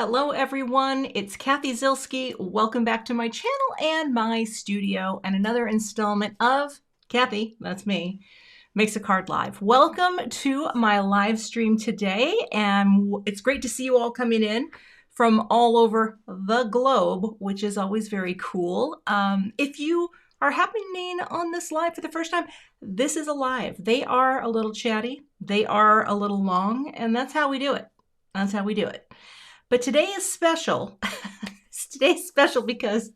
Hello everyone, it's Cathy Zilski. Welcome back to my channel and my studio and another installment of Cathy, that's me, Makes a Card Live. Welcome to my live stream today, and it's great to see you all coming in from all over the globe, which is always very cool. If you are happening on this live for the first time, this is a live. They are a little chatty, they are a little long, and that's how we do it. That's how we do it. But today is special. Today's special because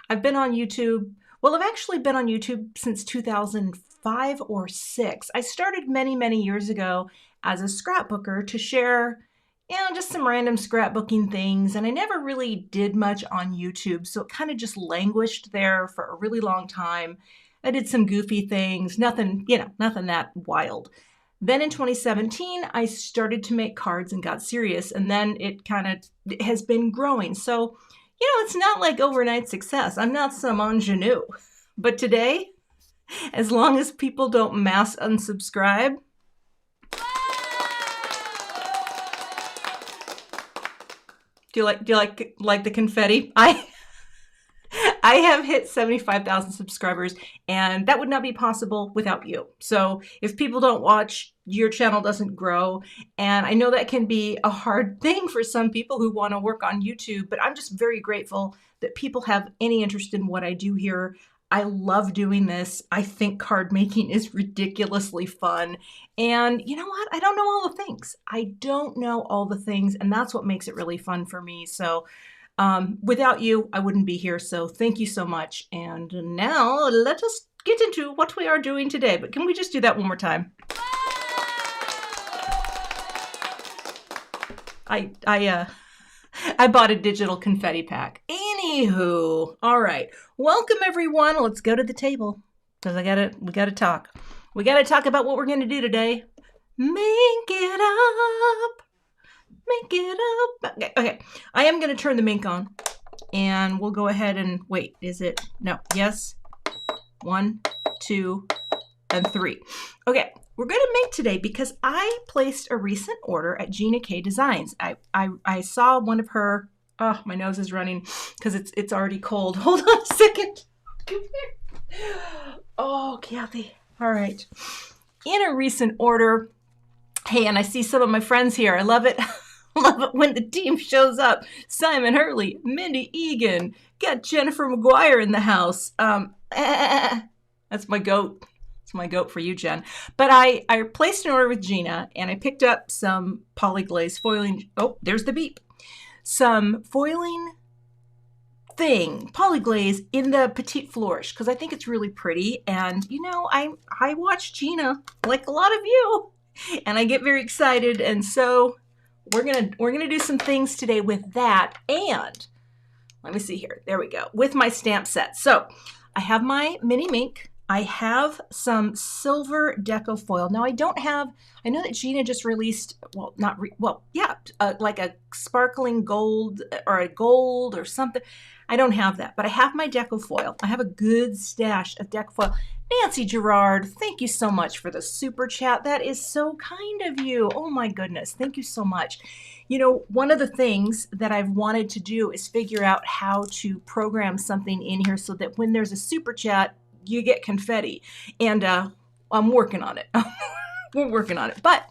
I've been on YouTube. Well, I've actually been on YouTube since 2005 or 6. I started many, many years ago as a scrapbooker to share, just some random scrapbooking things. And I never really did much on YouTube. So it kind of just languished there for a really long time. I did some goofy things, nothing that wild. Then in 2017, I started to make cards and got serious, and then it kind of has been growing. So, it's not like overnight success. I'm not some ingenue. But today, as long as people don't mass unsubscribe, do you like the confetti? I have hit 75,000 subscribers, and that would not be possible without you. So if people don't watch, your channel doesn't grow. And I know that can be a hard thing for some people who want to work on YouTube, but I'm just very grateful that people have any interest in what I do here. I love doing this. I think card making is ridiculously fun. And you know what? I don't know all the things. I don't know all the things, and that's what makes it really fun for me. So without you, I wouldn't be here. So thank you so much. And now let us get into what we are doing today. But can we just do that one more time? I bought a digital confetti pack. Anywho, all right. Welcome everyone. Let's go to the table because we gotta talk. We gotta talk about what we're gonna do today. Make it up. Make it up. Okay. I am going to turn the Minc on, and we'll go ahead and wait. Is it? No. Yes. 1, 2, and 3. Okay. We're going to make today because I placed a recent order at Gina K Designs. I saw one of her. Oh, my nose is running because it's already cold. Hold on a second. Come here. Oh, Cathy. All right. In a recent order. Hey, and I see some of my friends here. I love it. Love it when the team shows up. Simon Hurley, Mindy Egan, got Jennifer McGuire in the house. That's my goat. It's my goat for you, Jen. But I placed an order with Gina, and I picked up some Poly-Glaze foiling. Oh, there's the beep. Some foiling thing, Poly-Glaze in the Petite Flourish, because I think it's really pretty. And, I watch Gina like a lot of you, and I get very excited. And so we're gonna do some things today with that, and let me see here. There we go. With my stamp set. So I have my mini Minc. I have some silver Deco foil. Now I know that Gina just released, like a sparkling gold or a gold or something. I don't have that, but I have my Deco foil. I have a good stash of Deco foil. Nancy Gerard, thank you so much for the super chat. That is so kind of you. Oh my goodness. Thank you so much. One of the things that I've wanted to do is figure out how to program something in here so that when there's a super chat, you get confetti. And I'm working on it. We're working on it. But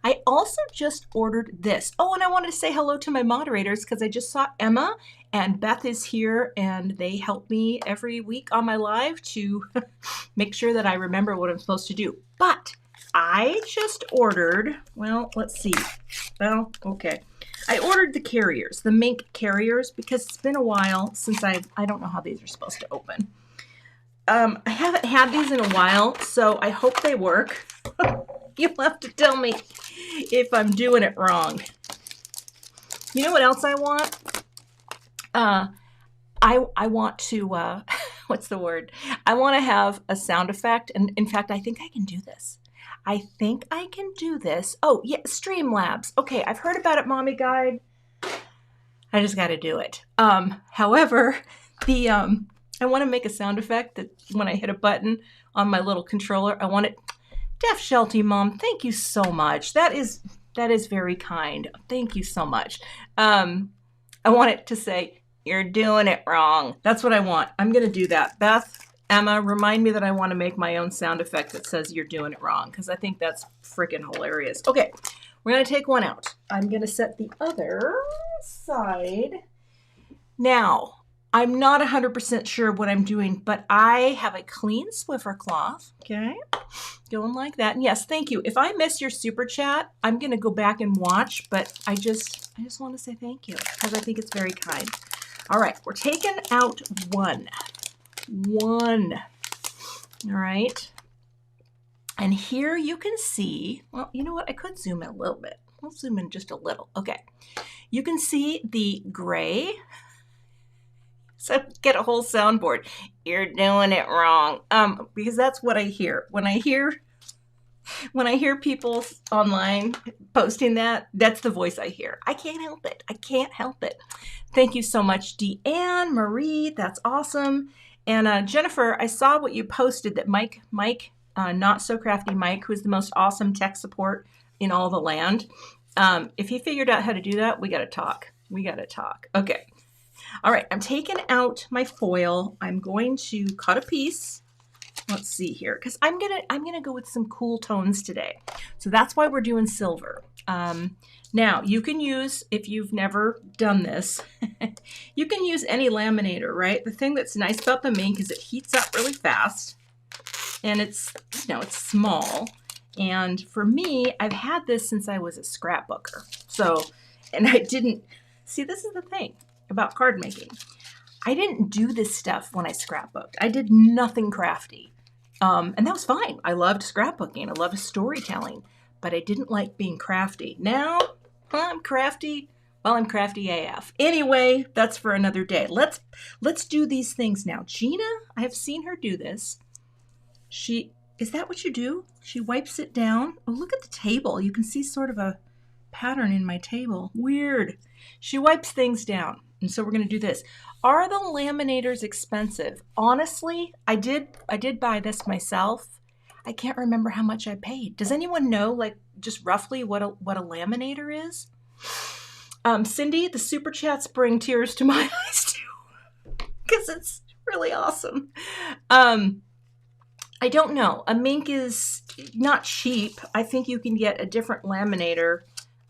I also just ordered this. Oh, and I wanted to say hello to my moderators because I just saw Emma and Beth is here, and they help me every week on my live to make sure that I remember what I'm supposed to do. But I just ordered, well, let's see. Well, okay. I ordered the carriers, the Minc carriers, because it's been a while since I don't know how these are supposed to open. I haven't had these in a while, so I hope they work. You'll have to tell me if I'm doing it wrong. You know what else I want? I want to, what's the word? I want to have a sound effect. And in fact, I think I can do this. I think I can do this. Oh, yeah, Streamlabs. Okay, I've heard about it, Mommy Guide. I just got to do it. However, I want to make a sound effect that when I hit a button on my little controller, I want it. Def Shelty Mom, thank you so much. That is very kind. Thank you so much. I want it to say, you're doing it wrong. That's what I want. I'm going to do that. Beth, Emma, remind me that I want to make my own sound effect that says you're doing it wrong, because I think that's freaking hilarious. Okay, we're going to take one out. I'm going to set the other side. Now, I'm not 100% sure what I'm doing, but I have a clean Swiffer cloth. Okay, going like that. And yes, thank you. If I miss your super chat, I'm going to go back and watch, but I just want to say thank you because I think it's very kind. All right, we're taking out one. All right. And here you can see, well, you know what? I could zoom in a little bit. I'll zoom in just a little. Okay. You can see the gray. So get a whole soundboard. You're doing it wrong. Because that's what I hear. When I hear people online posting that, that's the voice I hear. I can't help it. I can't help it. Thank you so much, Deanne, Marie. That's awesome. And Jennifer, I saw what you posted that Mike, Not So Crafty Mike, who's the most awesome tech support in all the land. If he figured out how to do that, we got to talk. We got to talk. Okay. All right. I'm taking out my foil. I'm going to cut a piece. Let's see here, because I'm gonna go with some cool tones today. So that's why we're doing silver. Now you can use, if you've never done this, you can use any laminator, right? The thing that's nice about the Minc is it heats up really fast, and it's, you know, it's small. And for me, I've had this since I was a scrapbooker. So, and I didn't see. This is the thing about card making. I didn't do this stuff when I scrapbooked. I did nothing crafty. And that was fine. I loved scrapbooking. I loved storytelling, but I didn't like being crafty. Now I'm crafty. Well, I'm crafty AF. Anyway, that's for another day. Let's do these things now. Gina, I have seen her do this. Is that what you do? She wipes it down. Oh, look at the table. You can see sort of a pattern in my table. Weird. She wipes things down. And so we're going to do this. Are the laminators expensive? Honestly, I did buy this myself. I can't remember how much I paid. Does anyone know, like, just roughly what a laminator is? Cindy, the super chats bring tears to my eyes too, because it's really awesome. I don't know. A Minc is not cheap. I think you can get a different laminator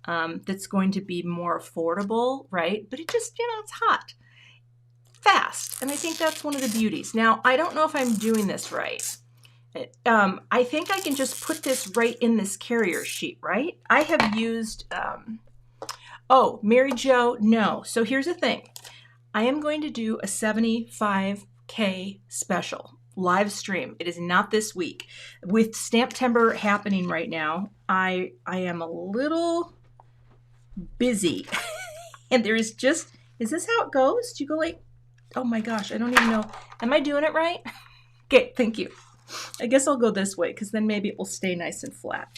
that's going to be more affordable, right? But it just, you know, it's hot, fast. And I think that's one of the beauties. Now, I don't know if I'm doing this right. I think I can just put this right in this carrier sheet, right? I have used, oh, Mary Jo, no. So here's the thing. I am going to do a 75K special live stream. It is not this week. With Stamptember happening right now, I am a little busy. And there is just, is this how it goes? Do you go like, oh my gosh, I don't even know. Am I doing it right? Okay, thank you. I guess I'll go this way because then maybe it will stay nice and flat.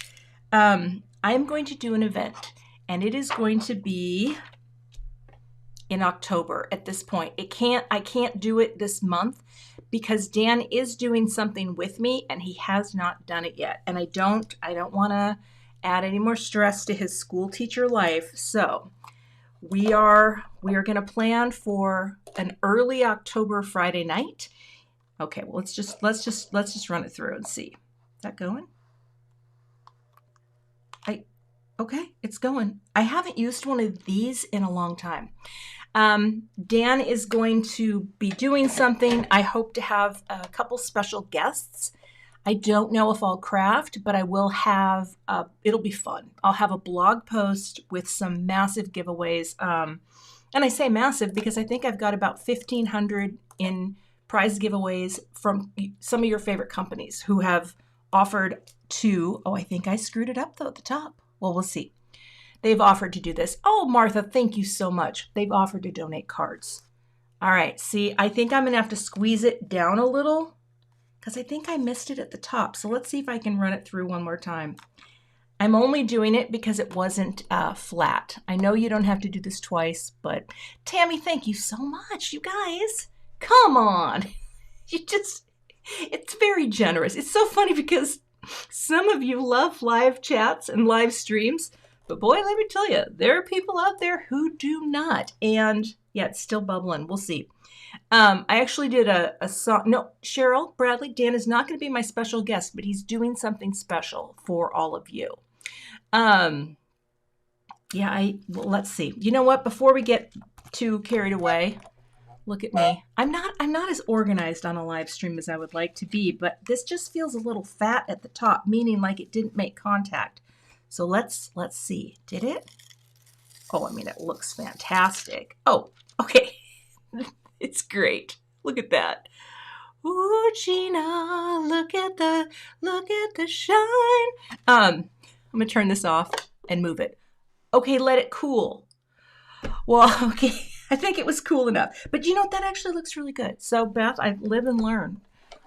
I am going to do an event, and it is going to be in October at this point. I can't do it this month because Dan is doing something with me and he has not done it yet. And I don't want to add any more stress to his school teacher life. So we are going to plan for an early October Friday night. Okay, well, let's just run it through and see. Is that going? Okay, it's going. I haven't used one of these in a long time. Dan is going to be doing something. I hope to have a couple special guests. I don't know if I'll craft, but I will have, it'll be fun. I'll have a blog post with some massive giveaways. And I say massive because I think I've got about 1,500 in prize giveaways from some of your favorite companies who have offered to, oh, I think I screwed it up though at the top. Well, we'll see. They've offered to do this. Oh, Martha, thank you so much. They've offered to donate cards. All right, see, I think I'm going to have to squeeze it down a little because I think I missed it at the top. So let's see if I can run it through one more time. I'm only doing it because it wasn't flat. I know you don't have to do this twice, but Tammy, thank you so much. You guys, come on. It's very generous. It's so funny because some of you love live chats and live streams, But boy, let me tell you, there are people out there who do not. And yeah, it's still bubbling. We'll see. I actually did a song. No, Cheryl Bradley, Dan is not going to be my special guest, but he's doing something special for all of you. Yeah, well, let's see. You know what? Before we get too carried away, look at me. I'm not as organized on a live stream as I would like to be, but this just feels a little fat at the top, meaning like it didn't make contact. So let's see. Did it? Oh, I mean, it looks fantastic. Oh, okay. It's great. Look at that. Ooh, Gina, look at the shine. I'm gonna turn this off and move it. Okay, let it cool. Well, okay, I think it was cool enough. But you know what? That actually looks really good. So, Beth, I live and learn.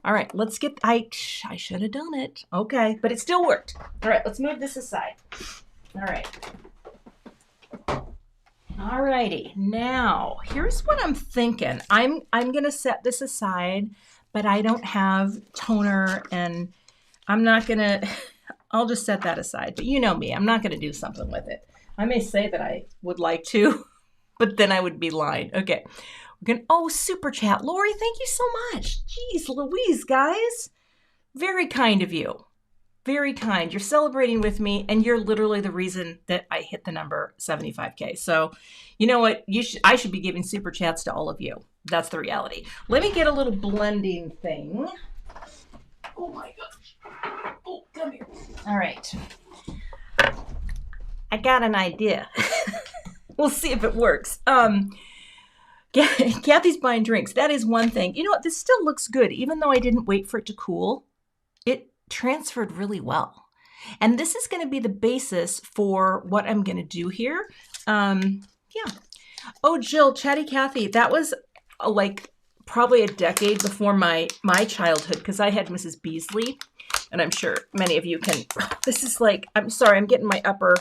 All right, let's get, I should have done it. Okay, but it still worked. All right, let's move this aside. All right. All righty, now here's what I'm thinking. I'm gonna set this aside, but I don't have toner and I'm not gonna, I'll just set that aside. But you know me, I'm not gonna do something with it. I may say that I would like to, but then I would be lying. Okay, we're gonna, oh, super chat. Lori, thank you so much. Jeez Louise, guys. Very kind of you. Very kind. You're celebrating with me, and you're literally the reason that I hit the number 75K. So, you know what? I should be giving super chats to all of you. That's the reality. Let me get a little blending thing. Oh my gosh. Oh, come here. All right. I got an idea. We'll see if it works. Cathy's buying drinks. That is one thing. You know what? This still looks good, even though I didn't wait for it to cool. It transferred really well. And this is going to be the basis for what I'm going to do here. Yeah. Oh, Jill, Chatty Cathy, that was like probably a decade before my childhood, because I had Mrs. Beasley, and I'm sure many of you can. This is like, I'm sorry, I'm getting my upper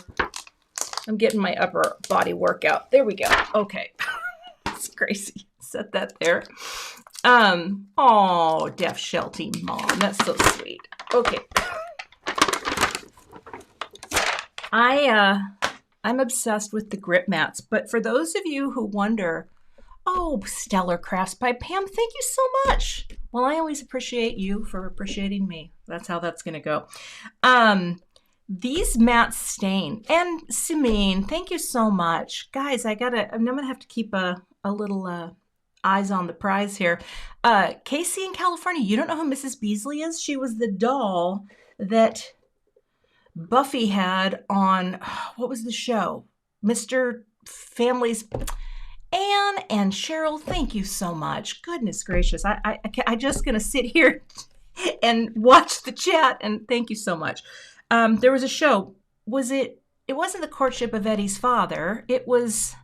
body workout. There we go. Okay. It's crazy. Set that there. Oh, deaf Sheltie mom. That's so sweet. Okay. I'm obsessed with the grip mats, but for those of you who wonder, oh, Stellar Crafts by Pam, thank you so much. Well, I always appreciate you for appreciating me. That's how that's going to go. These mats stain. And Simine, thank you so much. Guys, I'm going to have to keep a little eyes on the prize here. Casey in California, you don't know who Mrs. Beasley is? She was the doll that Buffy had on, what was the show? Mr. Family's. Anne and Cheryl, thank you so much. Goodness gracious. I just going to sit here and watch the chat, and thank you so much. There was a show. It wasn't The Courtship of Eddie's Father. Was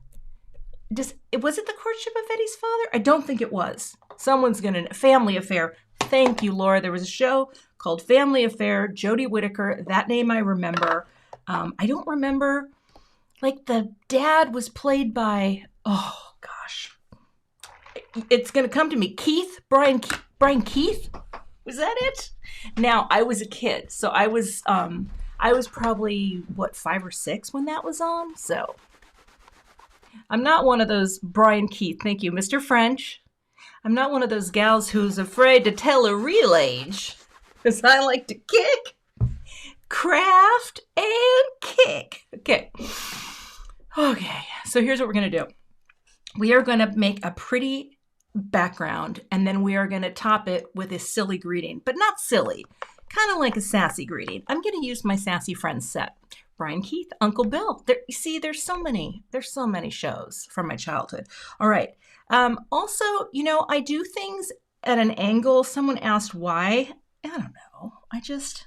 it the Courtship of Eddie's Father? I don't think it was. Someone's gonna, Family Affair. Thank you, Laura. There was a show called Family Affair, Jodie Whittaker. That name I remember. I don't remember, like the dad was played by, oh gosh. It's gonna come to me. Brian Keith? Was that it? Now, I was a kid, so I was probably, 5 or 6 when that was on, so. I'm not one of those, Brian Keith, thank you, Mr. French. I'm not one of those gals who's afraid to tell a real age, because I like to kick, craft, and kick. Okay, so here's what we're going to do. We are going to make a pretty background, and then we are going to top it with a silly greeting, but not silly, kind of like a sassy greeting. I'm going to use my Sassy Friends set. Brian Keith, Uncle Bill. You see, there's so many shows from my childhood. All right. Also, I do things at an angle. Someone asked why. I don't know. I just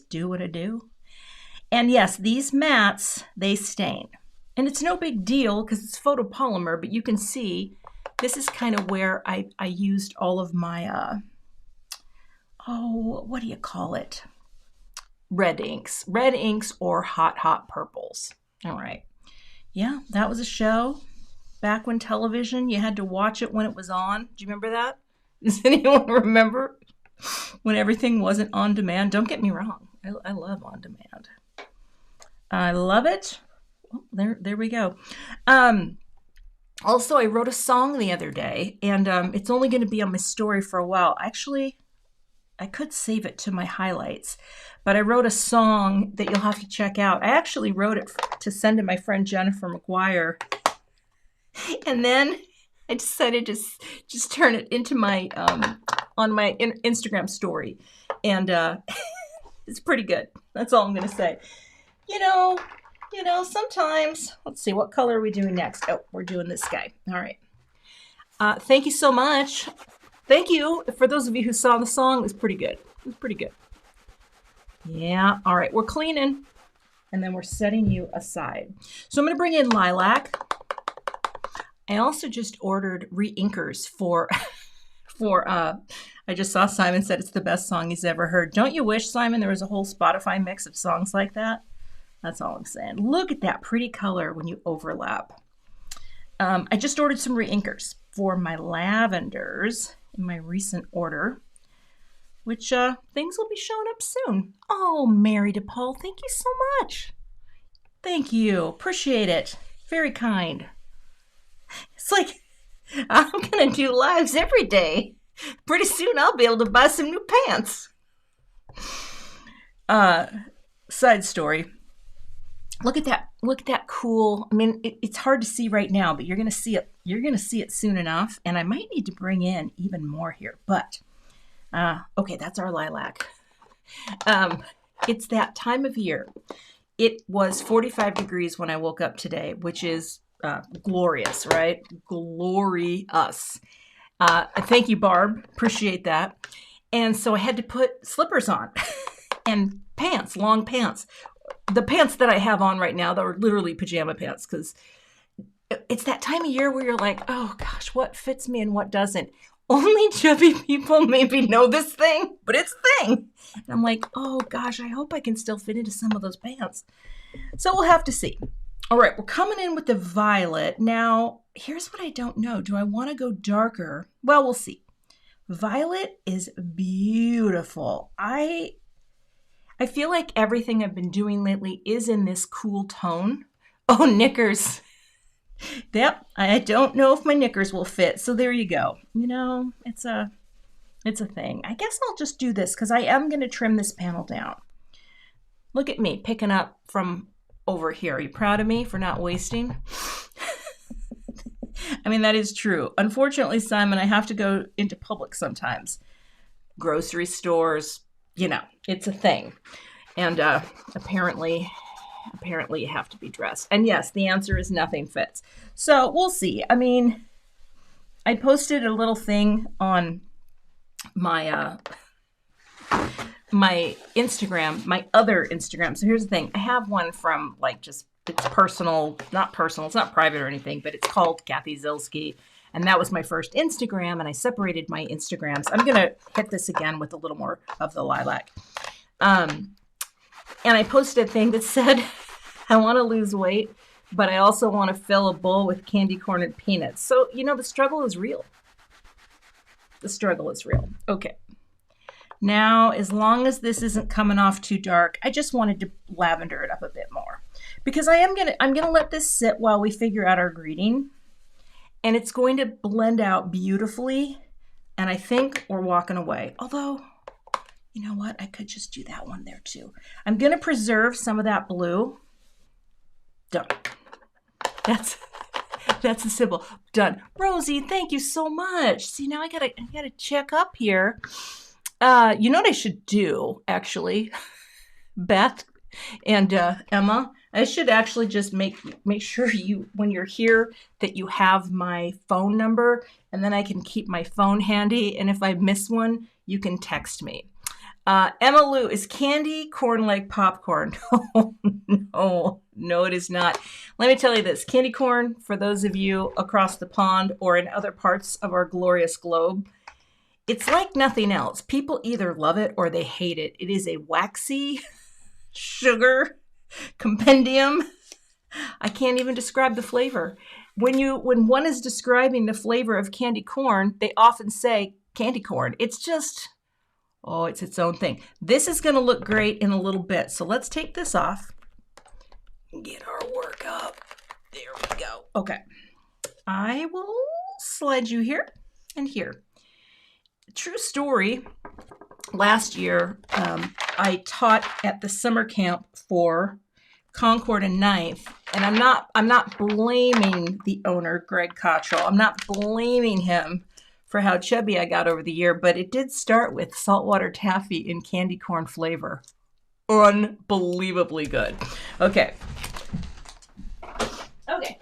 do what I do. And yes, these mats, they stain. And it's no big deal because it's photopolymer, but you can see this is kind of where I used all of my, what do you call it? Red inks or hot purples. All right. Yeah, that was a show back when television, you had to watch it when it was on. Do you remember that? Does anyone remember when everything wasn't on demand? Don't get me wrong. I love on demand. I love it. Oh, there we go. Also, I wrote a song the other day, and it's only going to be on my story for a while. Actually, I could save it to my highlights, but I wrote a song that you'll have to check out. I actually wrote it to send to my friend Jennifer McGuire, and then I decided to just turn it into my on my Instagram story, and it's pretty good. That's all I'm going to say. You know, sometimes, let's see, what color are we doing next? Oh, we're doing this guy. All right. Thank you so much. Thank you. For those of you who saw the song, it was pretty good. It was pretty good. Yeah. All right. We're cleaning, and then we're setting you aside. So I'm going to bring in Lilac. I also just ordered re-inkers for, I just saw Simon said it's the best song he's ever heard. Don't you wish, Simon, there was a whole Spotify mix of songs like that? That's all I'm saying. Look at that pretty color when you overlap. I just ordered some re-inkers for my lavenders in my recent order, which things will be showing up soon. Oh, Mary DePaul, thank you so much. Thank you. Appreciate it. Very kind. It's like I'm going to do lives every day. Pretty soon I'll be able to buy some new pants. Side story. Look at that cool. I mean, it's hard to see right now, but you're going to see it. You're going to see it soon enough. And I might need to bring in even more here. But, okay, that's our lilac. It's that time of year. It was 45 degrees when I woke up today, which is glorious, right? Glorious. Thank you, Barb. Appreciate that. And so I had to put slippers on and pants, long pants. The pants that I have on right now, that are literally pajama pants, because it's that time of year where you're like, oh gosh, what fits me and what doesn't? Only chubby people maybe know this thing, but it's a thing. And I'm like, oh gosh, I hope I can still fit into some of those pants. So we'll have to see. All right, we're coming in with the violet. Now, here's what I don't know. Do I want to go darker? Well, we'll see. Violet is beautiful. I feel like everything I've been doing lately is in this cool tone. Oh, knickers. Yep, I don't know if my knickers will fit, so there you go. You know, it's a thing. I guess I'll just do this because I am going to trim this panel down. Look at me picking up from over here. Are you proud of me for not wasting? I mean, that is true. Unfortunately, Simon, I have to go into public sometimes. Grocery stores, you know, it's a thing. And apparently you have to be dressed. And yes, the answer is nothing fits. So we'll see. I mean, I posted a little thing on my my Instagram, my other Instagram. So here's the thing. I have one from like just, it's personal, not personal. It's not private or anything, but it's called Cathy Zilski. And that was my first Instagram, and I separated my Instagrams. I'm going to hit this again with a little more of the lilac. And I posted a thing that said, I want to lose weight, but I also want to fill a bowl with candy corn and peanuts. So, you know, the struggle is real. The struggle is real. Okay. Now, as long as this isn't coming off too dark, I just wanted to lavender it up a bit more. Because I'm gonna let this sit while we figure out our greeting. And it's going to blend out beautifully. And I think we're walking away. Although, you know what? I could just do that one there too. I'm going to preserve some of that blue. Done. That's the symbol. Done. Rosie, thank you so much. See, now I gotta check up here. You know what I should do, actually? Beth and Emma, I should actually just make sure you, when you're here, that you have my phone number, and then I can keep my phone handy, and if I miss one, you can text me. Emma Lou, is candy corn like popcorn? No, it is not. Let me tell you this. Candy corn, for those of you across the pond or in other parts of our glorious globe, it's like nothing else. People either love it or they hate it. It is a waxy sugar compendium. I can't even describe the flavor. When one is describing the flavor of candy corn, they often say candy corn. It's just, oh, it's its own thing. This is going to look great in a little bit. So let's take this off. get our work up. There we go. Okay. I will slide you here and here. True story. Last year, I taught at the summer camp for Concord and Ninth, and I'm not blaming the owner, Greg Cottrell. I'm not blaming him for how chubby I got over the year, but it did start with saltwater taffy in candy corn flavor. Unbelievably good. Okay. Okay.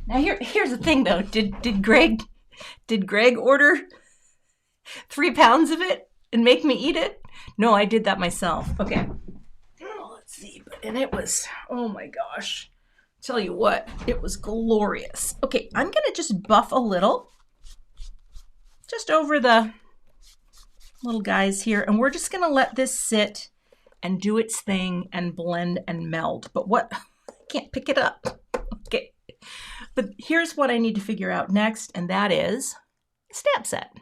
Now here's the thing though. Did Greg order 3 pounds of it and make me eat it? No, I did that myself. Okay. Oh, let's see. And it was, oh my gosh. Tell you what, it was glorious. Okay, I'm gonna just buff a little. Just over the little guys here, and we're just gonna let this sit and do its thing and blend and meld. But what, I can't pick it up. Okay, but here's what I need to figure out next, and that is stamp set.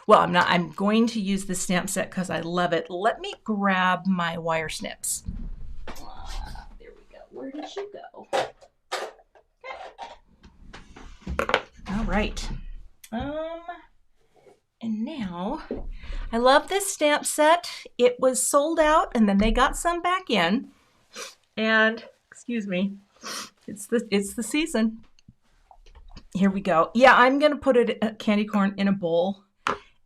Well, I'm going to use the stamp set because I love it. Let me grab my wire snips. There we go. Where did you go? Okay. All right. And now, I love this stamp set. It was sold out, and then they got some back in. And, excuse me, it's the season. Here we go. Yeah, I'm going to put it, candy corn, in a bowl.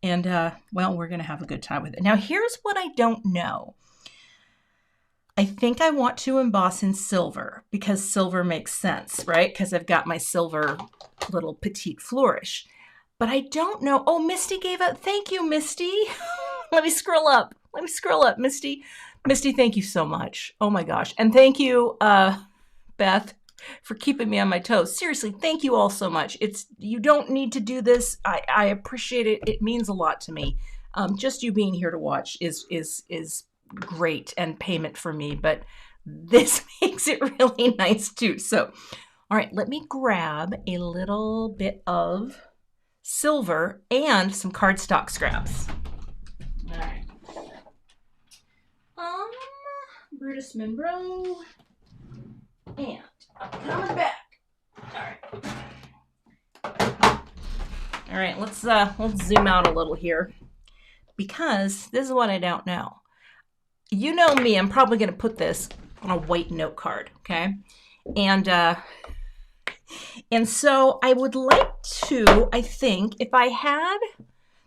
And, well, we're going to have a good time with it. Now, here's what I don't know. I think I want to emboss in silver because silver makes sense, right? Because I've got my silver little Petite Flourish. But I don't know. Oh, Misti gave up. Thank you, Misti. Let me scroll up. Misti. Misti, thank you so much. Oh my gosh. And thank you, Beth, for keeping me on my toes. Seriously, thank you all so much. You don't need to do this. I appreciate it. It means a lot to me. Just you being here to watch is great and payment for me, but this makes it really nice too. So, all right, let me grab a little bit of silver and some cardstock scraps. All right. Brutus Monroe, and I'm coming back. All right, let's zoom out a little here because this is what I don't know. You know me, I'm probably going to put this on a white note card, okay? And so I would like to, I think, if I had,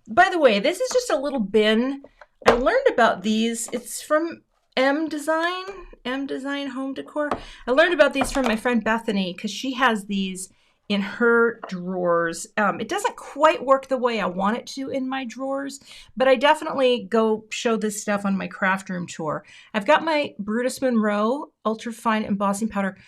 by the way, this is just a little bin. I learned about these. It's from M Design Home Decor. I learned about these from my friend Bethany because she has these in her drawers. It doesn't quite work the way I want it to in my drawers, but I definitely go show this stuff on my craft room tour. I've got my Brutus Monroe Ultra Fine Embossing Powder.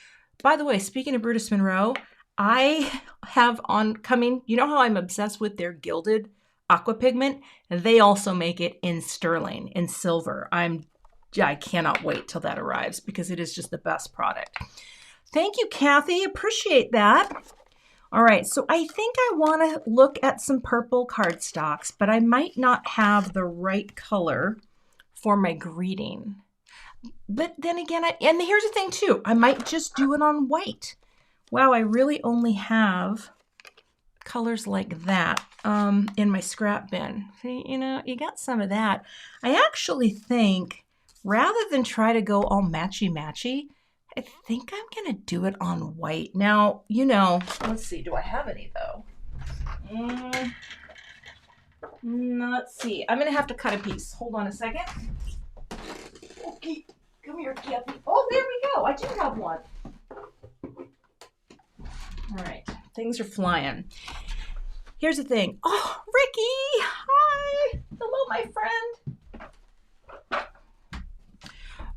By the way, speaking of Brutus Monroe, I have on coming, you know how I'm obsessed with their gilded aqua pigment? They also make it in sterling, in silver. I cannot wait till that arrives because it is just the best product. Thank you, Cathy. Appreciate that. All right, so I think I want to look at some purple cardstocks, but I might not have the right color for my greeting. But then again, and here's the thing too, I might just do it on white. Wow, I really only have colors like that in my scrap bin. See, you know, you got some of that. I actually think rather than try to go all matchy-matchy, I think I'm going to do it on white. Now, you know, let's see, do I have any though? Let's see, I'm going to have to cut a piece. Hold on a second. Okay, come here, Cathy. Oh, there we go. I do have one. All right, things are flying. Here's the thing. Oh, Ricky, hi. Hello, my friend.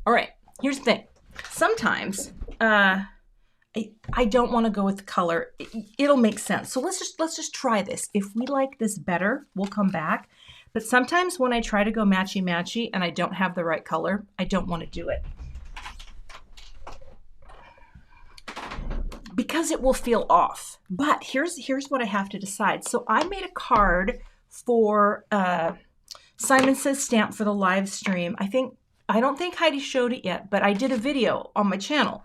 All right, here's the thing. Sometimes I don't want to go with the color. It'll make sense. So let's just try this. If we like this better, we'll come back. But sometimes when I try to go matchy-matchy and I don't have the right color, I don't want to do it. Because it will feel off. But here's what I have to decide. So I made a card for Simon Says Stamp for the live stream. I think I don't think Heidi showed it yet, but I did a video on my channel,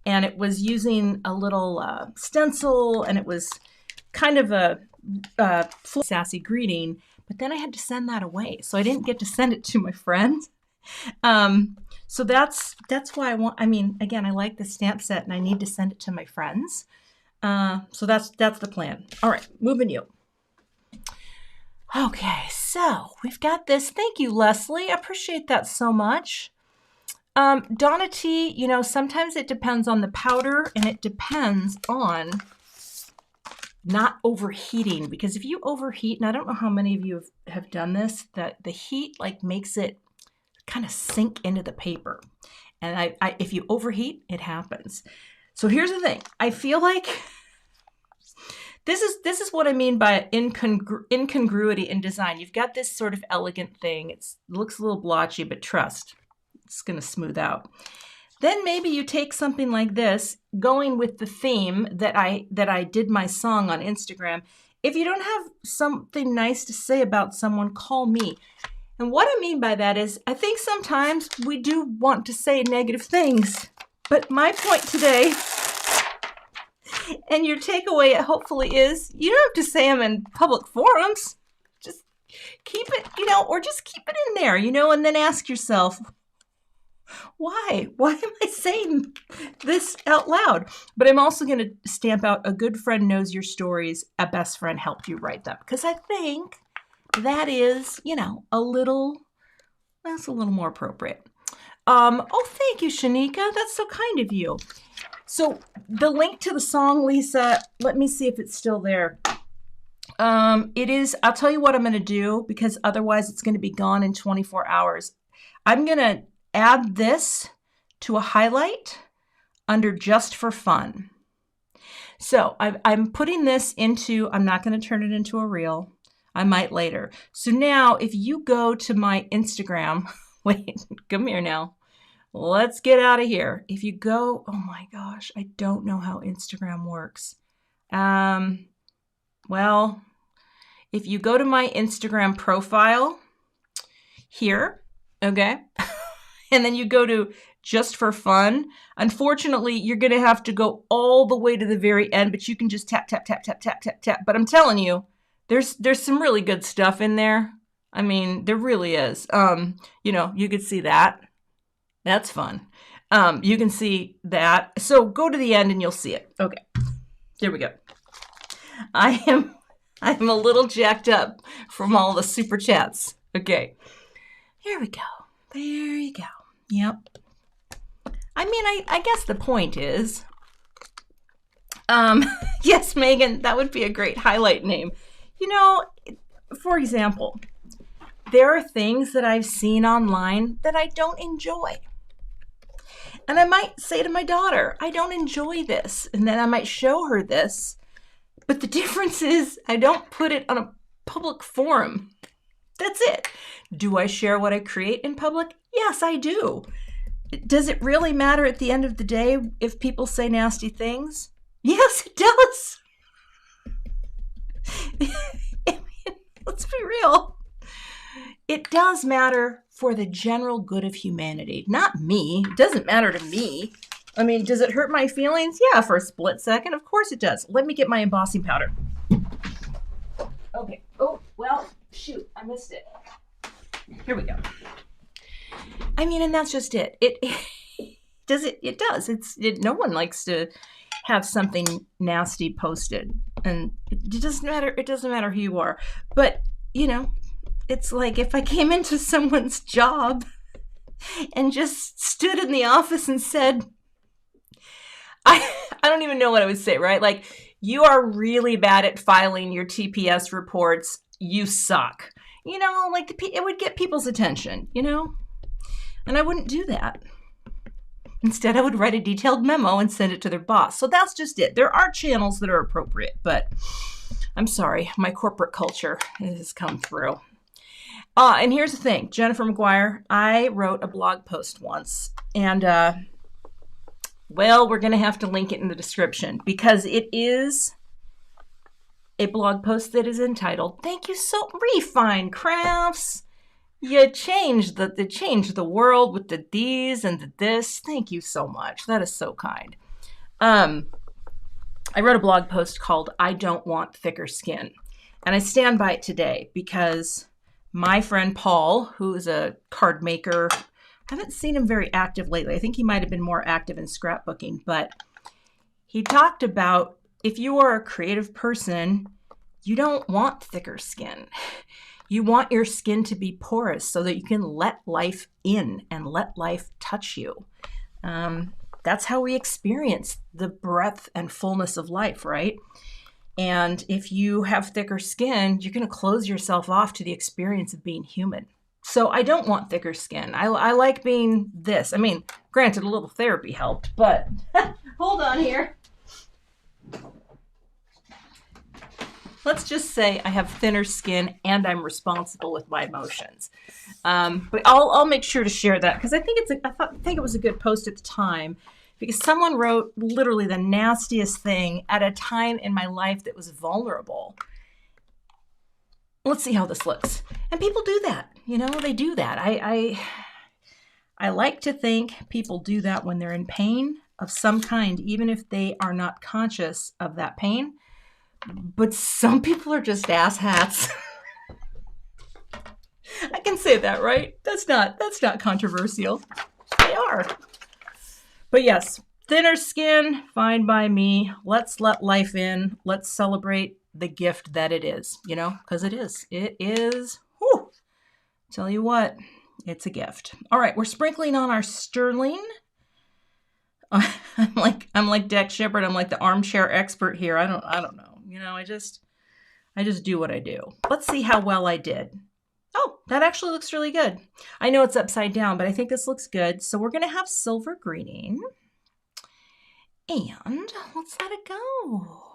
and it was using a little stencil, and it was kind of a sassy greeting, but then I had to send that away, so I didn't get to send it to my friends. So that's why I mean, again, I like the stamp set, and I need to send it to my friends. So that's the plan. All right, moving you. Okay, so we've got this. Thank you, Leslie. I appreciate that so much. Donna T, you know, sometimes it depends on the powder, and it depends on not overheating, because if you overheat, and I don't know how many of you have done this, that the heat like makes it kind of sink into the paper. And if you overheat, it happens. So here's the thing. I feel like this is what I mean by incongruity in design. You've got this sort of elegant thing. It looks a little blotchy, but trust, it's going to smooth out. Then maybe you take something like this, going with the theme that I did my song on Instagram. If you don't have something nice to say about someone, call me. And what I mean by that is, I think sometimes we do want to say negative things. But my point today, and your takeaway hopefully is, you don't have to say them in public forums. Just keep it, you know, or just keep it in there, you know, and then ask yourself, why? Why am I saying this out loud? But I'm also going to stamp out a good friend knows your stories, a best friend helped you write them. Because I think that is, you know, that's a little more appropriate. Oh, thank you, Shanika. That's so kind of you. So the link to the song, Lisa, let me see if it's still there. It is, I'll tell you what I'm going to do, because otherwise it's going to be gone in 24 hours. I'm going to add this to a highlight under Just for Fun. So I'm putting this into, I'm not going to turn it into a reel. I might later. So now if you go to my Instagram, wait, come here now. Let's get out of here. If you go, oh my gosh, I don't know how Instagram works. Well, if you go to my Instagram profile here, okay, and then you go to Just for Fun, unfortunately, you're going to have to go all the way to the very end, but you can just tap, tap, tap, tap, tap, tap, tap. But I'm telling you, there's some really good stuff in there. I mean, there really is. You know, you could see that. That's fun. You can see that. So go to the end and you'll see it. Okay. There we go. I'm a little jacked up from all the super chats. Okay. Here we go. There you go. Yep. I mean, I guess the point is, yes, Megan, that would be a great highlight name. You know, for example, there are things that I've seen online that I don't enjoy. And I might say to my daughter, I don't enjoy this. And then I might show her this. But the difference is I don't put it on a public forum. That's it. Do I share what I create in public? Yes, I do. Does it really matter at the end of the day if people say nasty things? Yes, it does. I mean, let's be real. It does matter for the general good of humanity, not me. It doesn't matter to me. I mean, does it hurt my feelings? Yeah, for a split second. Of course it does. Let me get my embossing powder. Okay. Oh, well, shoot, I missed it. Here we go. I mean, and that's just it. It does. No one likes to have something nasty posted, and it doesn't matter. It doesn't matter who you are. But, you know, it's like if I came into someone's job and just stood in the office and said, I don't even know what I would say, right? Like, you are really bad at filing your TPS reports. You suck. You know, like it would get people's attention, you know? And I wouldn't do that. Instead, I would write a detailed memo and send it to their boss. So that's just it. There are channels that are appropriate, but I'm sorry, my corporate culture has come through. And here's the thing, Jennifer McGuire, I wrote a blog post once, and well, we're going to have to link it in the description because it is a blog post that is entitled, thank you so, Refine Crafts. You changed the world with the these and the this. Thank you so much. That is so kind. I wrote a blog post called I Don't Want Thicker Skin. And I stand by it today because my friend Paul, who is a card maker, I haven't seen him very active lately. I think he might have been more active in scrapbooking, but he talked about if you are a creative person, you don't want thicker skin. You want your skin to be porous so that you can let life in and let life touch you. That's how we experience the breadth and fullness of life, right? And if you have thicker skin, you're going to close yourself off to the experience of being human. So I don't want thicker skin. I like being this. I mean, granted, a little therapy helped, but hold on here. Let's just say I have thinner skin and I'm responsible with my emotions. But I'll make sure to share that because I think it was a good post at the time because someone wrote literally the nastiest thing at a time in my life that was vulnerable. Let's see how this looks. And people do that, they do that. I like to think people do that when they're in pain of some kind, even if they are not conscious of that pain. But some people are just asshats. I can say that, right? That's not controversial. They are. But yes, thinner skin, fine by me. Let's let life in. Let's celebrate the gift that it is, because it is. It is, whew, tell you what, it's a gift. All right, we're sprinkling on our sterling. I'm like Deck Shepard. I'm like the armchair expert here. I don't know. I just do what I do. Let's see how well I did. Oh, that actually looks really good. I know it's upside down, but I think this looks good. So we're going to have silver greening. And let's let it go.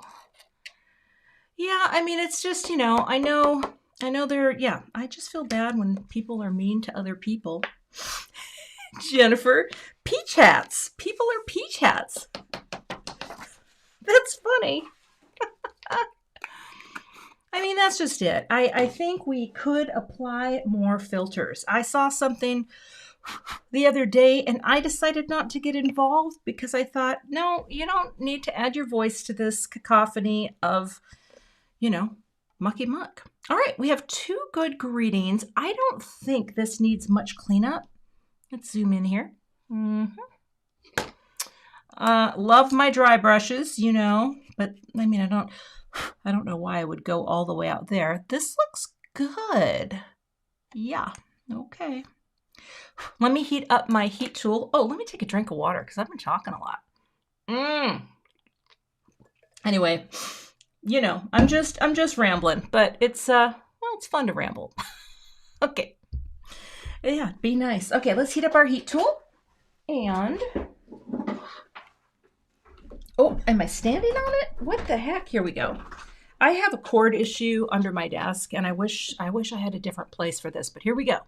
Yeah, I mean, it's just, I know I just feel bad when people are mean to other people. Jennifer, peach hats. People are peach hats. That's funny. I mean, that's just it. I think we could apply more filters. I saw something the other day and I decided not to get involved because I thought, no, you don't need to add your voice to this cacophony of, mucky muck. All right, we have 2 good greetings. I don't think this needs much cleanup. Let's zoom in here. Love my dry brushes, but I mean, I don't know why I would go all the way out there. This looks good. Yeah, okay. Let me heat up my heat tool. Oh, let me take a drink of water because I've been talking a lot. Anyway, I'm just rambling, but it's it's fun to ramble. Okay. Yeah, be nice. Okay, let's heat up our heat tool. And oh, am I standing on it? What the heck? Here we go. I have a cord issue under my desk, and I wish I had a different place for this, but here we go.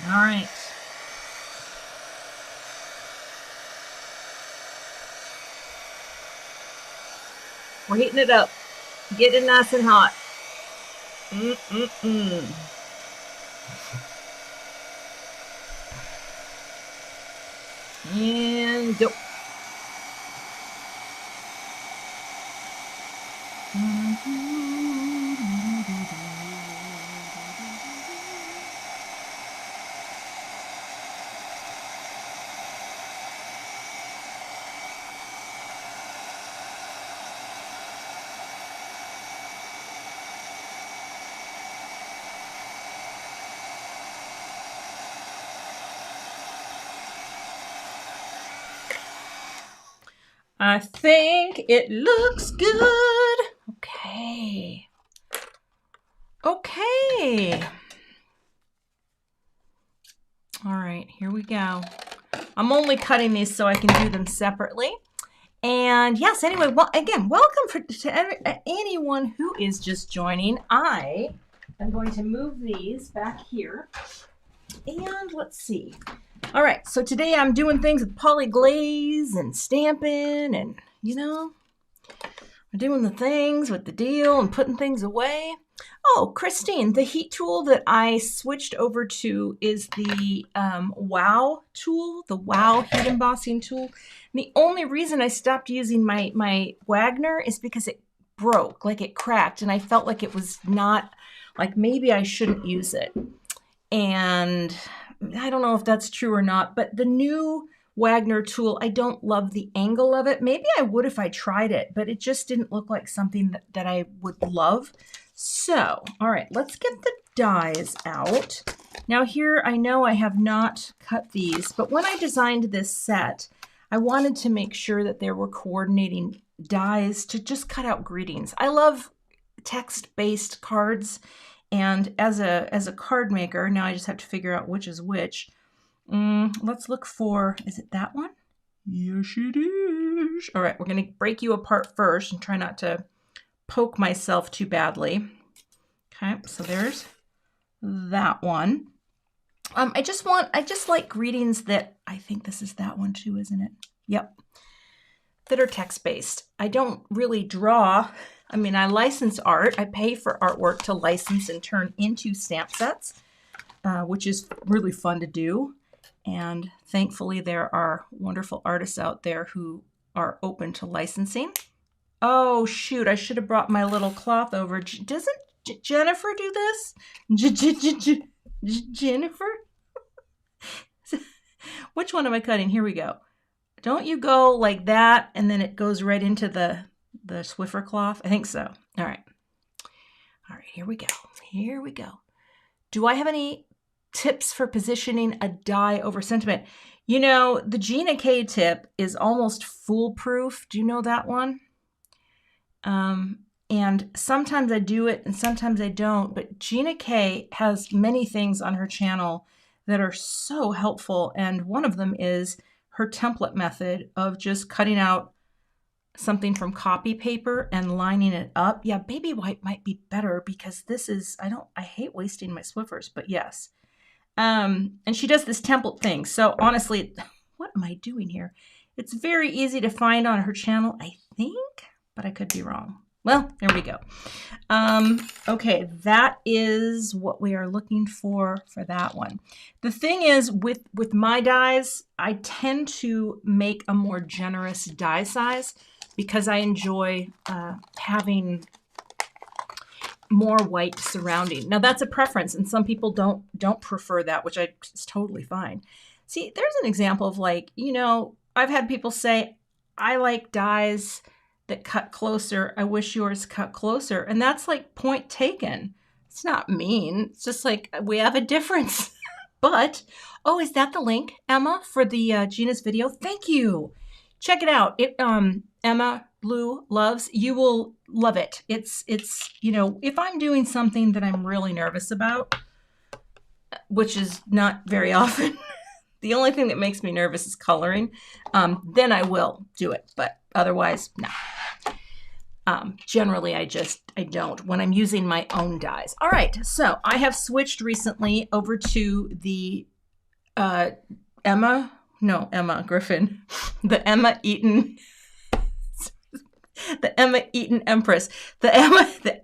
All right. We're heating it up. Getting nice and hot. And go. I think it looks good. Okay. Okay. All right, here we go. I'm only cutting these so I can do them separately. And yes, anyway, well, again, welcome to anyone who is just joining. I am going to move these back here. And let's see. All right, so today I'm doing things with Poly-Glaze and stamping and, doing the things with the deal and putting things away. Oh, Christine, the heat tool that I switched over to is the Wow tool, the Wow heat embossing tool. And the only reason I stopped using my Wagner is because it broke, like it cracked, and I felt like it was not, like maybe I shouldn't use it. And I don't know if that's true or not, but the new Wagner tool, I don't love the angle of it. Maybe I would if I tried it, but it just didn't look like something that I would love. So, all right, let's get the dies out. Now here, I know I have not cut these, but when I designed this set, I wanted to make sure that there were coordinating dies to just cut out greetings. I love text-based cards, and as a card maker, now I just have to figure out which is which. Let's look for, is it that one? Yes, it is. All right, we're going to break you apart first and try not to poke myself too badly. Okay, so there's that one. I just like greetings that, I think this is that one too, isn't it? Yep. That are text-based. I don't really draw. I mean, I license art. I pay for artwork to license and turn into stamp sets, which is really fun to do. And thankfully, there are wonderful artists out there who are open to licensing. Oh, shoot. I should have brought my little cloth over. Doesn't Jennifer do this? Jennifer? Which one am I cutting? Here we go. Don't you go like that, and then it goes right into the Swiffer cloth? I think so. All right. All right, here we go. Here we go. Do I have any tips for positioning a die over sentiment? You know, the Gina K tip is almost foolproof. Do you know that one? And sometimes I do it and sometimes I don't, but Gina K has many things on her channel that are so helpful. And one of them is her template method of just cutting out something from copy paper and lining it up. Yeah, baby white might be better because this is, I hate wasting my Swiffers, but yes. And she does this template thing. So honestly, what am I doing here? It's very easy to find on her channel, I think, but I could be wrong. Well, there we go. Okay, that is what we are looking for that one. The thing is, with my dies, I tend to make a more generous die size because I enjoy having more white surrounding. Now that's a preference, and some people don't prefer that, which is totally fine. See, there's an example of, like, you know, I've had people say, I like dies that cut closer. I wish yours cut closer. And that's like point taken. It's not mean. It's just like we have a difference. But, oh, is that the link, Emma, for the Gina's video? Thank you. Check it out. Emma Blue loves. You will love it. It's you know, if I'm doing something that I'm really nervous about, which is not very often, the only thing that makes me nervous is coloring, then I will do it. But otherwise, no. Generally, I don't when I'm using my own dies. All right, so I have switched recently over to the Emma Griffin, the Emma Eaton, the Emma Eaton Empress, the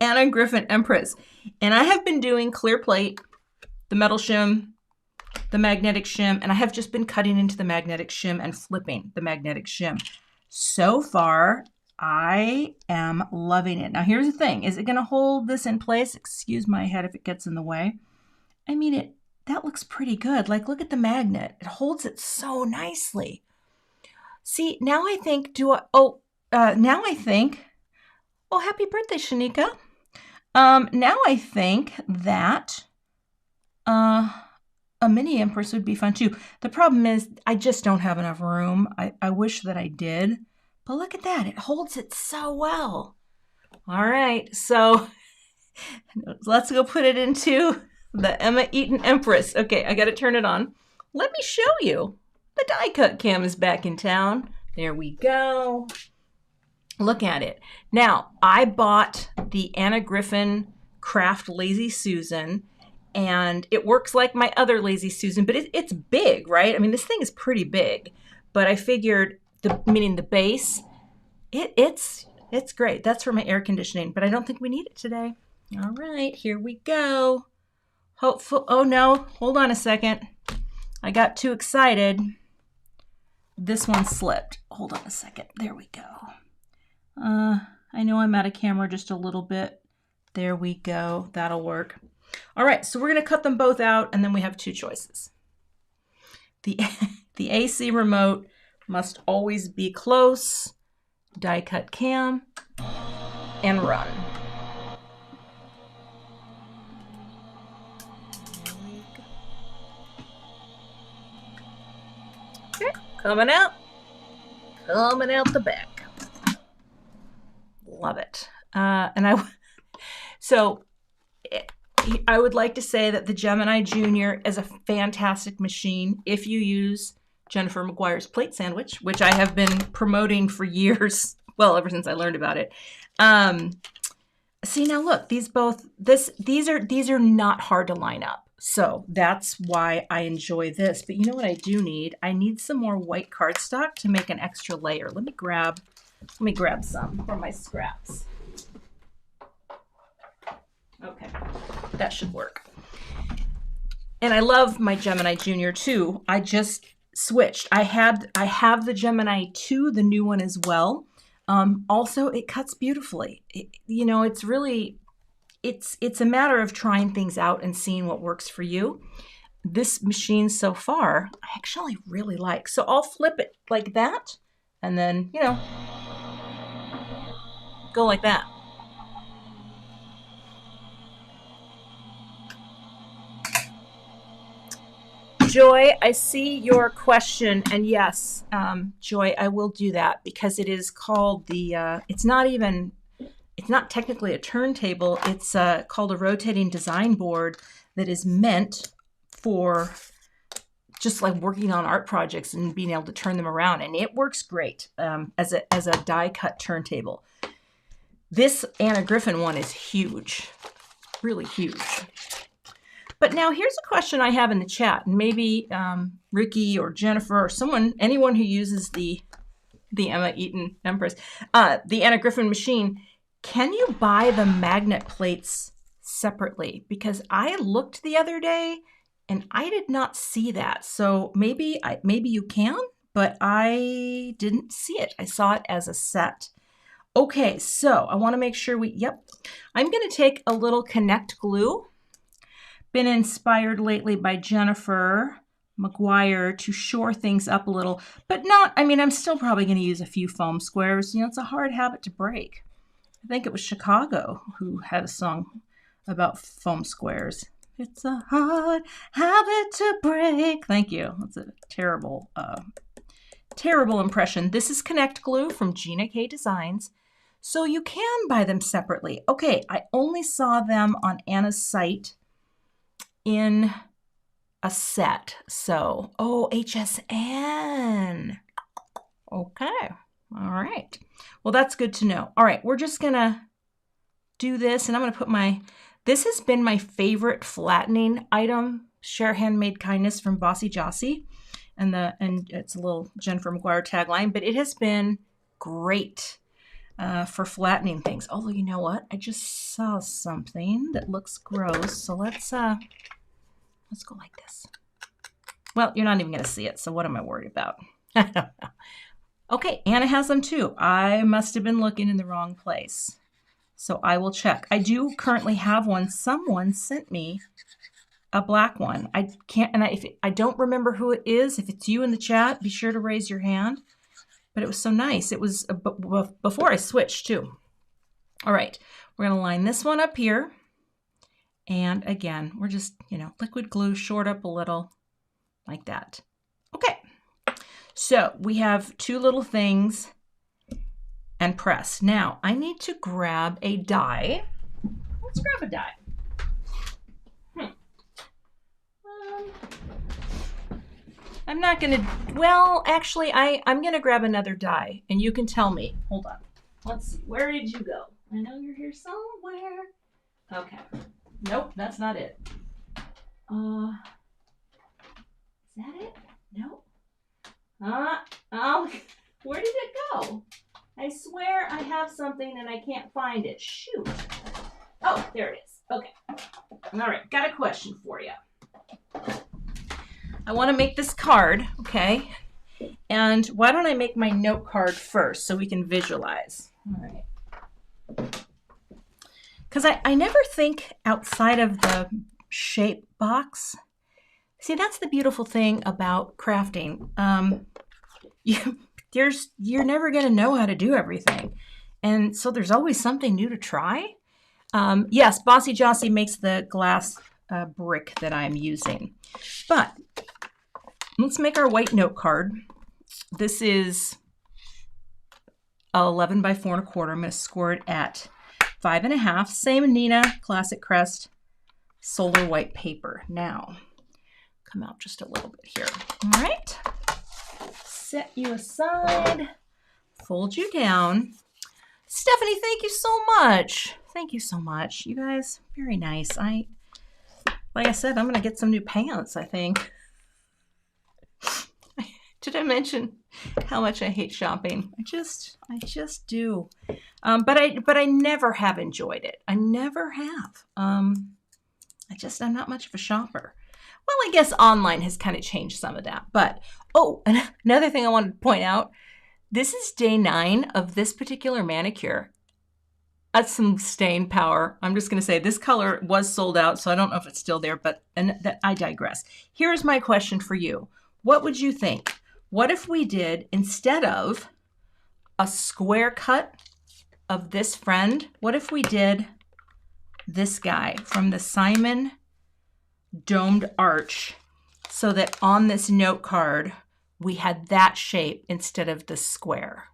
Anna Griffin Empress. And I have been doing clear plate, the metal shim, the magnetic shim, and I have just been cutting into the magnetic shim and flipping the magnetic shim. So far, I am loving it. Now, here's the thing. Is it going to hold this in place? Excuse my head if it gets in the way. I mean, that looks pretty good. Like, look at the magnet. It holds it so nicely. See, now I think, oh, happy birthday, Shanika. Now I think that a mini Empress would be fun too. The problem is I just don't have enough room. I wish that I did. But look at that. It holds it so well. All right. So let's go put it into the Emma Eaton Empress. Okay, I got to turn it on. Let me show you. The die cut cam is back in town. There we go. Look at it. Now, I bought the Anna Griffin Craft Lazy Susan, and it works like my other Lazy Susan, but it's big, right? I mean, this thing is pretty big, but I figured, meaning the base, it's It's great. That's for my air conditioning, but I don't think we need it today. All right, here we go. Hopeful. Oh no, hold on a second. I got too excited. This one slipped. Hold on a second. There we go. I know I'm out of camera just a little bit. There we go. That'll work. All right, so we're going to cut them both out, and then we have two choices. The AC remote must always be close. Die cut cam and run. Okay, coming out the back. Love it. So I would like to say that the Gemini Junior is a fantastic machine if you use Jennifer McGuire's plate sandwich, which I have been promoting for years. Well, ever since I learned about it. See, now look, these are not hard to line up. So that's why I enjoy this. But you know what I do need? I need some more white cardstock to make an extra layer. Let me grab some for my scraps. Okay, that should work. And I love my Gemini Junior too. I just switched. I have the Gemini 2, the new one as well. Also, it cuts beautifully. It's really, it's a matter of trying things out and seeing what works for you. This machine so far, I actually really like. So I'll flip it like that and then, go like that. Joy, I see your question, and yes, Joy, I will do that because it is called it's not technically a turntable. It's called a rotating design board that is meant for just like working on art projects and being able to turn them around, and it works great as a die cut turntable. This Anna Griffin one is huge, really huge. But now here's a question I have in the chat, and maybe Ricky or Jennifer or anyone who uses the Emma Eaton Empress, the Anna Griffin machine, can you buy the magnet plates separately? Because I looked the other day and I did not see that. So maybe you can, but I didn't see it. I saw it as a set. Okay, so I want to make sure I'm going to take a little Connect glue. Been inspired lately by Jennifer McGuire to shore things up a little, but I'm still probably going to use a few foam squares. It's a hard habit to break. I think it was Chicago who had a song about foam squares. It's a hard habit to break. Thank you. That's a terrible impression. This is Connect glue from Gina K Designs. So you can buy them separately. Okay, I only saw them on Anna's site in a set. So, HSN. Okay. All right. Well, that's good to know. All right. We're just going to do this, and I'm going to put this has been my favorite flattening item, Share Handmade Kindness from Bossy Jossie. And it's a little Jennifer McGuire tagline, but it has been great for flattening things. Although, you know what? I just saw something that looks gross. So let's go like this. Well, you're not even going to see it, so what am I worried about? I don't know. Okay, Anna has them too. I must have been looking in the wrong place. So I will check. I do currently have one. Someone sent me a black one. I can't, and if I don't remember who it is. If it's you in the chat, be sure to raise your hand. But it was so nice. It was before I switched too. All right, we're going to line this one up here. And again, we're just, liquid glue, short up a little like that. Okay, so we have two little things and press. Now I need to grab a die. Let's grab a die. I'm not going to, well, actually, I'm going to grab another die and you can tell me. Hold on. Let's see. Where did you go? I know you're here somewhere. Okay. Nope, that's not it. Is that it? Nope. Oh, where did it go? I swear I have something and I can't find it. Shoot. Oh, there it is. Okay. All right, got a question for you. I want to make this card, okay? And why don't I make my note card first so we can visualize? All right. Because I never think outside of the shape box. See, that's the beautiful thing about crafting. You're never going to know how to do everything. And so there's always something new to try. Yes, Bossy Jossy makes the glass brick that I'm using. But let's make our white note card. This is 11 by 4 1/4. I'm going to score it at 5.5. Same Neenah Classic Crest Solar White paper. Now, come out just a little bit here. All right. Set you aside. Fold you down. Stephanie, thank you so much. Thank you so much. You guys, very nice. Like I said, I'm going to get some new pants, I think. Did I mention how much I hate shopping? I just do. But I never have enjoyed it. I never have. I'm not much of a shopper. Well, I guess online has kind of changed some of that. But, oh, another thing I wanted to point out. This is day 9 of this particular manicure. That's some staying power. I'm just going to say this color was sold out, so I don't know if it's still there, but I digress. Here's my question for you. What would you think? What if we did, instead of a square cut of this friend, what if we did this guy from the Simon domed arch, so that on this note card, we had that shape instead of the square?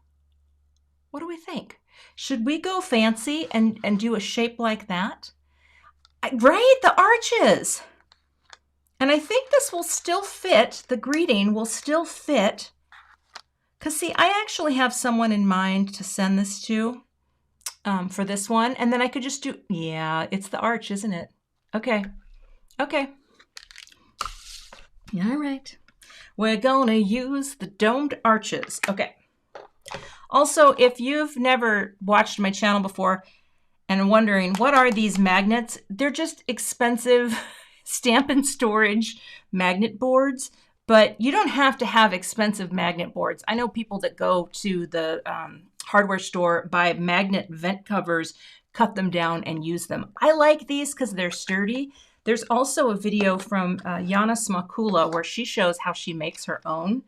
What do we think? Should we go fancy and do a shape like that? Right? The arches. And I think this will still fit. The greeting will still fit. Because, see, I actually have someone in mind to send this to for this one. And then I could just do, yeah, it's the arch, isn't it? Okay. Okay. All right. We're going to use the domed arches. Okay. Also, if you've never watched my channel before and wondering, what are these magnets? They're just expensive stamp and storage magnet boards, but you don't have to have expensive magnet boards. I know people that go to the hardware store, buy magnet vent covers, cut them down and use them. I like these because they're sturdy. There's also a video from Yana Smakula where she shows how she makes her own.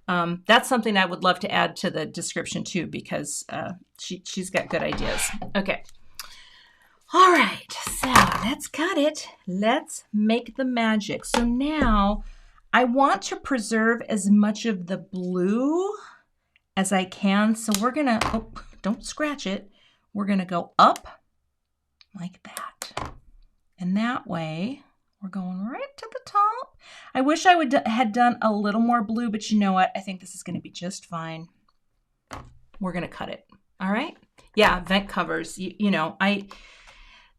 That's something I would love to add to the description too, because she's got good ideas. Okay. All right, so let's cut it. Let's make the magic. So now I want to preserve as much of the blue as I can. So we're gonna, oh, don't scratch it. We're gonna go up like that. And that way, we're going right to the top. I wish I had done a little more blue, but you know what? I think this is going to be just fine. We're going to cut it. All right? Yeah, vent covers. You know,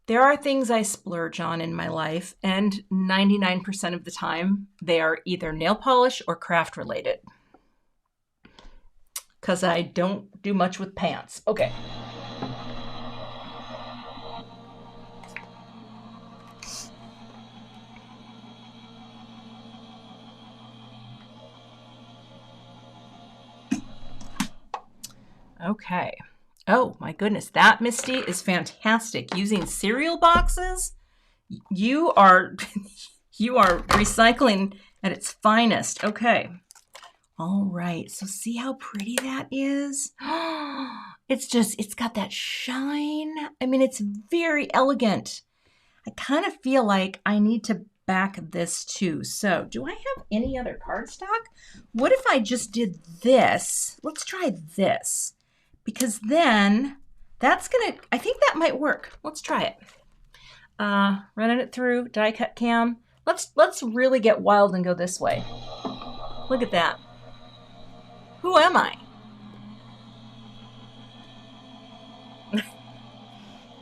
there are things I splurge on in my life, and 99% of the time, they are either nail polish or craft related. Because I don't do much with pants. Okay. Okay. Oh my goodness, that Misti is fantastic. Using cereal boxes, you are recycling at its finest. Okay. All right. So see how pretty that is? It's got that shine. I mean, it's very elegant. I kind of feel like I need to back this too. So do I have any other cardstock? What if I just did this? Let's try this. Because then that's gonna, I think that might work. Let's try it. Running it through die cut cam. Let's really get wild and go this way. Look at that. Who am I?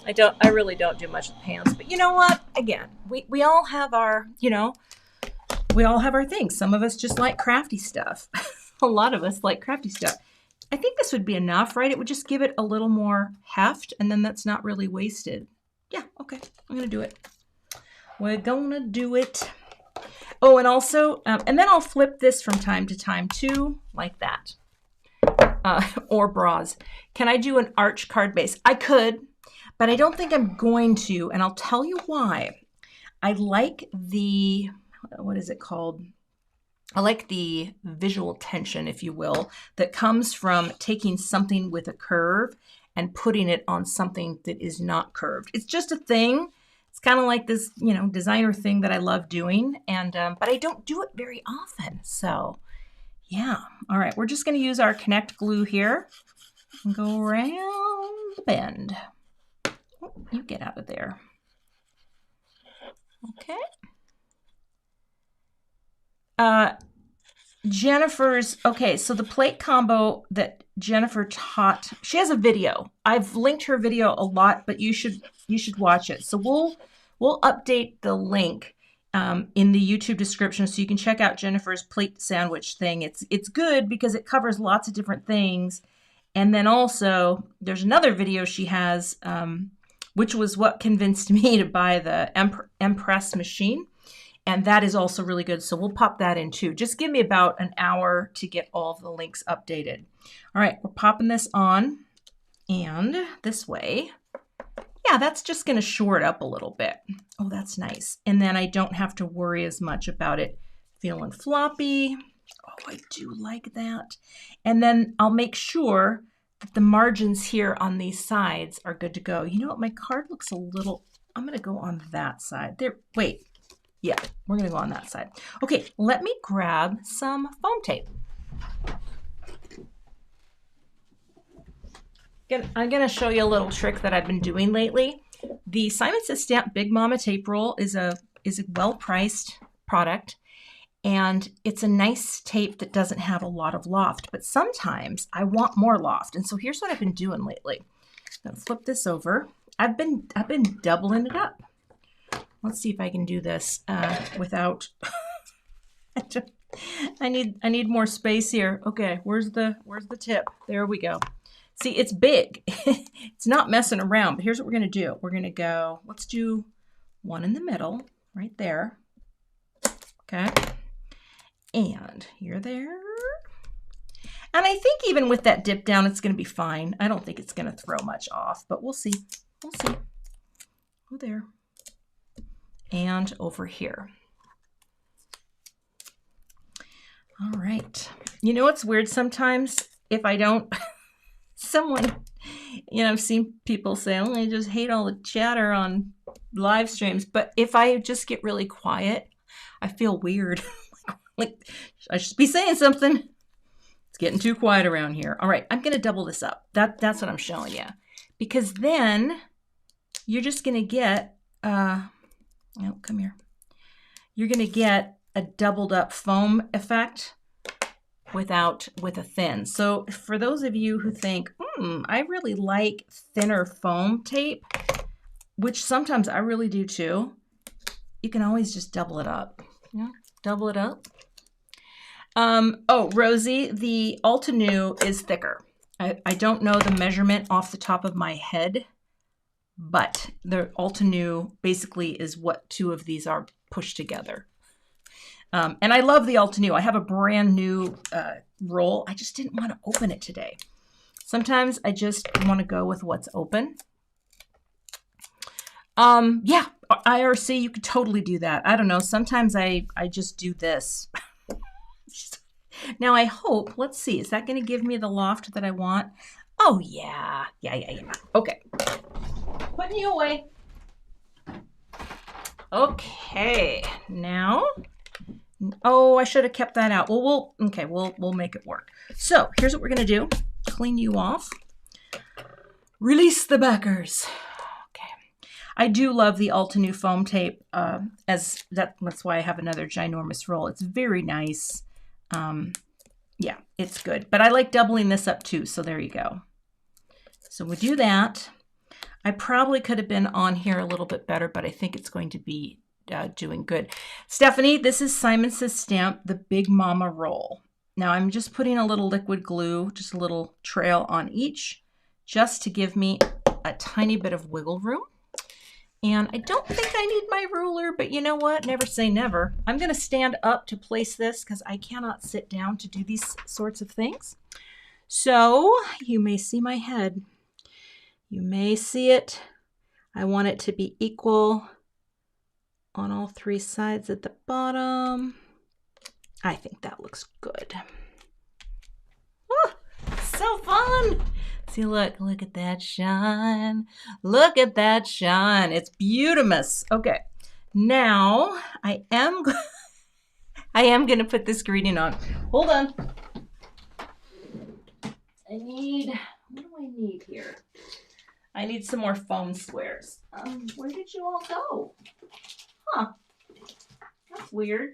I really don't do much with pants, but you know what? Again, we all have our, you know, we all have our things. Some of us just like crafty stuff. A lot of us like crafty stuff. I think this would be enough, right? It would just give it a little more heft, and then that's not really wasted. Yeah, okay, I'm gonna do it. We're gonna do it. Oh, and also, and then I'll flip this from time to time too, like that. Or bras. Can I do an arch card base? I could, but I don't think I'm going to, and I'll tell you why. I like the, what is it called? I like the visual tension, if you will, that comes from taking something with a curve and putting it on something that is not curved. It's just a thing. It's kind of like this, you know, designer thing that I love doing, and but I don't do it very often. So, yeah. All right, we're just going to use our Connect glue here and go around the bend. Oh, you get out of there. Okay. Jennifer's, okay, so the plate combo that Jennifer taught, she has a video. I've linked her video a lot, but you should watch it. So we'll update the link in the YouTube description so you can check out Jennifer's plate sandwich thing. It's good because it covers lots of different things. And then also there's another video she has, which was what convinced me to buy the Empress machine. And that is also really good. So we'll pop that in too. Just give me about an hour to get all of the links updated. All right, we're popping this on. And this way, yeah, that's just going to shore it up a little bit. Oh, that's nice. And then I don't have to worry as much about it feeling floppy. Oh, I do like that. And then I'll make sure that the margins here on these sides are good to go. You know what? My card looks a little, I'm going to go on that side. There, wait. Yeah, we're going to go on that side. Okay, let me grab some foam tape. I'm going to show you a little trick that I've been doing lately. The Simon Says Stamp Big Mama tape roll is a well-priced product, and it's a nice tape that doesn't have a lot of loft, but sometimes I want more loft, and so here's what I've been doing lately. I'm going to flip this over. I've been doubling it up. Let's see if I can do this without. I need more space here. Okay, where's the tip? There we go. See, it's big. It's not messing around. But here's what we're gonna do. We're gonna go. Let's do one in the middle, right there. Okay, and you're there. And I think even with that dip down, it's gonna be fine. I don't think it's gonna throw much off, but we'll see. We'll see. Oh, there. And over here. All right. You know what's weird sometimes? If I don't, someone, you know, I've seen people say, oh, I just hate all the chatter on live streams. But if I just get really quiet, I feel weird. Like I should be saying something. It's getting too quiet around here. All right, I'm going to double this up. That's what I'm showing you. Because then you're just going to get, oh, come here. You're going to get a doubled up foam effect with a thin. So for those of you who think, I really like thinner foam tape, which sometimes I really do too, you can always just double it up. Yeah, double it up. Oh, Rosie, the Altenew is thicker. I don't know the measurement off the top of my head, but the Altenew basically is what two of these are pushed together. And I love the Altenew. I have a brand new roll. I just didn't want to open it today. Sometimes I just want to go with what's open. Yeah, IRC, you could totally do that. I don't know. Sometimes I just do this. Now I hope, let's see, is that going to give me the loft that I want? Oh, yeah. Yeah. Okay. Putting you away. Okay. Now, oh, I should have kept that out. Well, we'll make it work. So here's what we're going to do. Clean you off. Release the backers. Okay. I do love the Altenew foam tape. That's why I have another ginormous roll. It's very nice. Yeah, it's good. But I like doubling this up too, so there you go. So we do that. I probably could have been on here a little bit better, but I think it's going to be doing good. Stephanie, this is Simon Says Stamp, the Big Mama roll. Now I'm just putting a little liquid glue, just a little trail on each, just to give me a tiny bit of wiggle room. And I don't think I need my ruler, but you know what? Never say never. I'm going to stand up to place this because I cannot sit down to do these sorts of things. So you may see my head. You may see it. I want it to be equal on all three sides at the bottom. I think that looks good. Oh, so fun. See, look at that shine. Look at that shine. It's beautimous. Okay, now I am going to put this gradient on. Hold on. What do I need here? I need some more foam squares. Where did you all go? Huh, that's weird.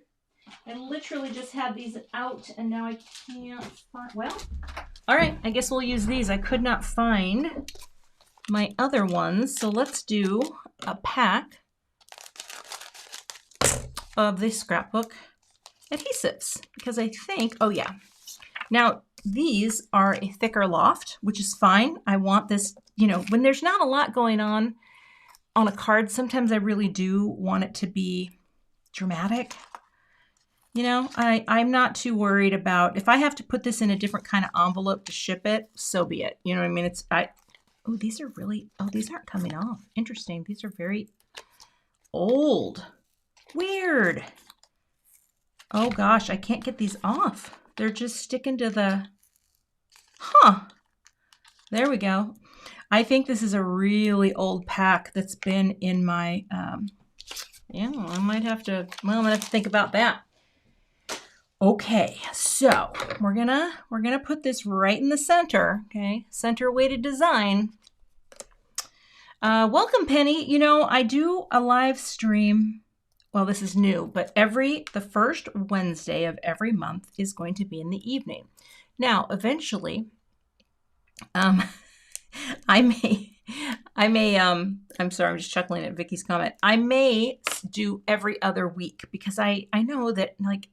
I literally just had these out and now I can't find, well, all right, I guess we'll use these. I could not find my other ones, so let's do a pack of the scrapbook adhesives because I think, oh yeah. Now, these are a thicker loft, which is fine. I want this, you know, when there's not a lot going on a card, sometimes I really do want it to be dramatic. You know, I'm not too worried about, if I have to put this in a different kind of envelope to ship it, so be it. You know what I mean? Oh, these are really, oh, these aren't coming off. Interesting. These are very old. Weird. Oh gosh, I can't get these off. They're just sticking to the, huh. There we go. I think this is a really old pack that's been in my, yeah, I might have to, well, I'm gonna have to think about that. Okay, so we're gonna put this right in the center, okay? Center weighted design. Welcome, Penny. You know, I do a live stream. Well, this is new, but the first Wednesday of every month is going to be in the evening. Now, eventually, I'm sorry, I'm just chuckling at Vicky's comment. I may do every other week because I know that, like,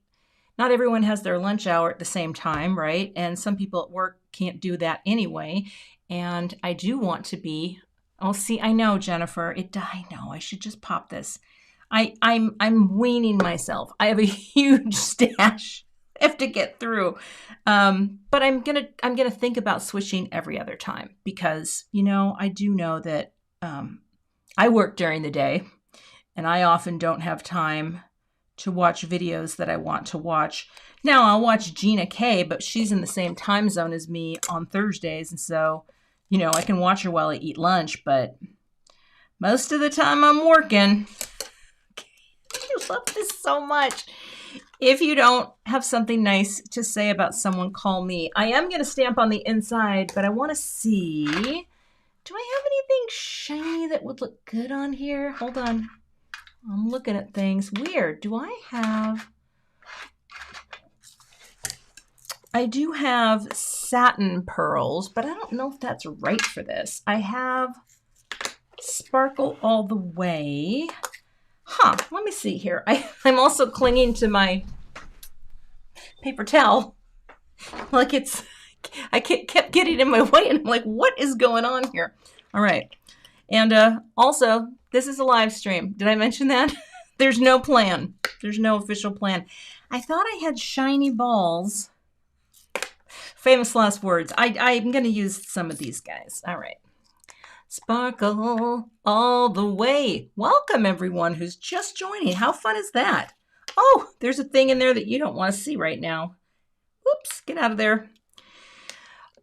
not everyone has their lunch hour at the same time, right? And some people at work can't do that anyway. And I do want to be, oh, see, I know, Jennifer, I know, I should just pop this. I'm weaning myself. I have a huge stash I have to get through. But I'm gonna think about switching every other time because, you know, I do know that I work during the day and I often don't have time to watch videos that I want to watch. Now I'll watch Gina K, but she's in the same time zone as me on Thursdays. And so, you know, I can watch her while I eat lunch, but most of the time I'm working. I love this so much. If you don't have something nice to say about someone, call me. I am going to stamp on the inside, but I want to see, do I have anything shiny that would look good on here? Hold on. I'm looking at things. Weird. I do have satin pearls, but I don't know if that's right for this. I have Sparkle All the Way. Huh, let me see here. I'm also clinging to my paper towel. Like I kept getting in my way and I'm like, what is going on here? All right. And also, this is a live stream. Did I mention that? There's no plan. There's no official plan. I thought I had shiny balls. Famous last words. I'm going to use some of these guys. All right. Sparkle all the way. Welcome, everyone who's just joining. How fun is that? Oh, there's a thing in there that you don't want to see right now. Oops, get out of there.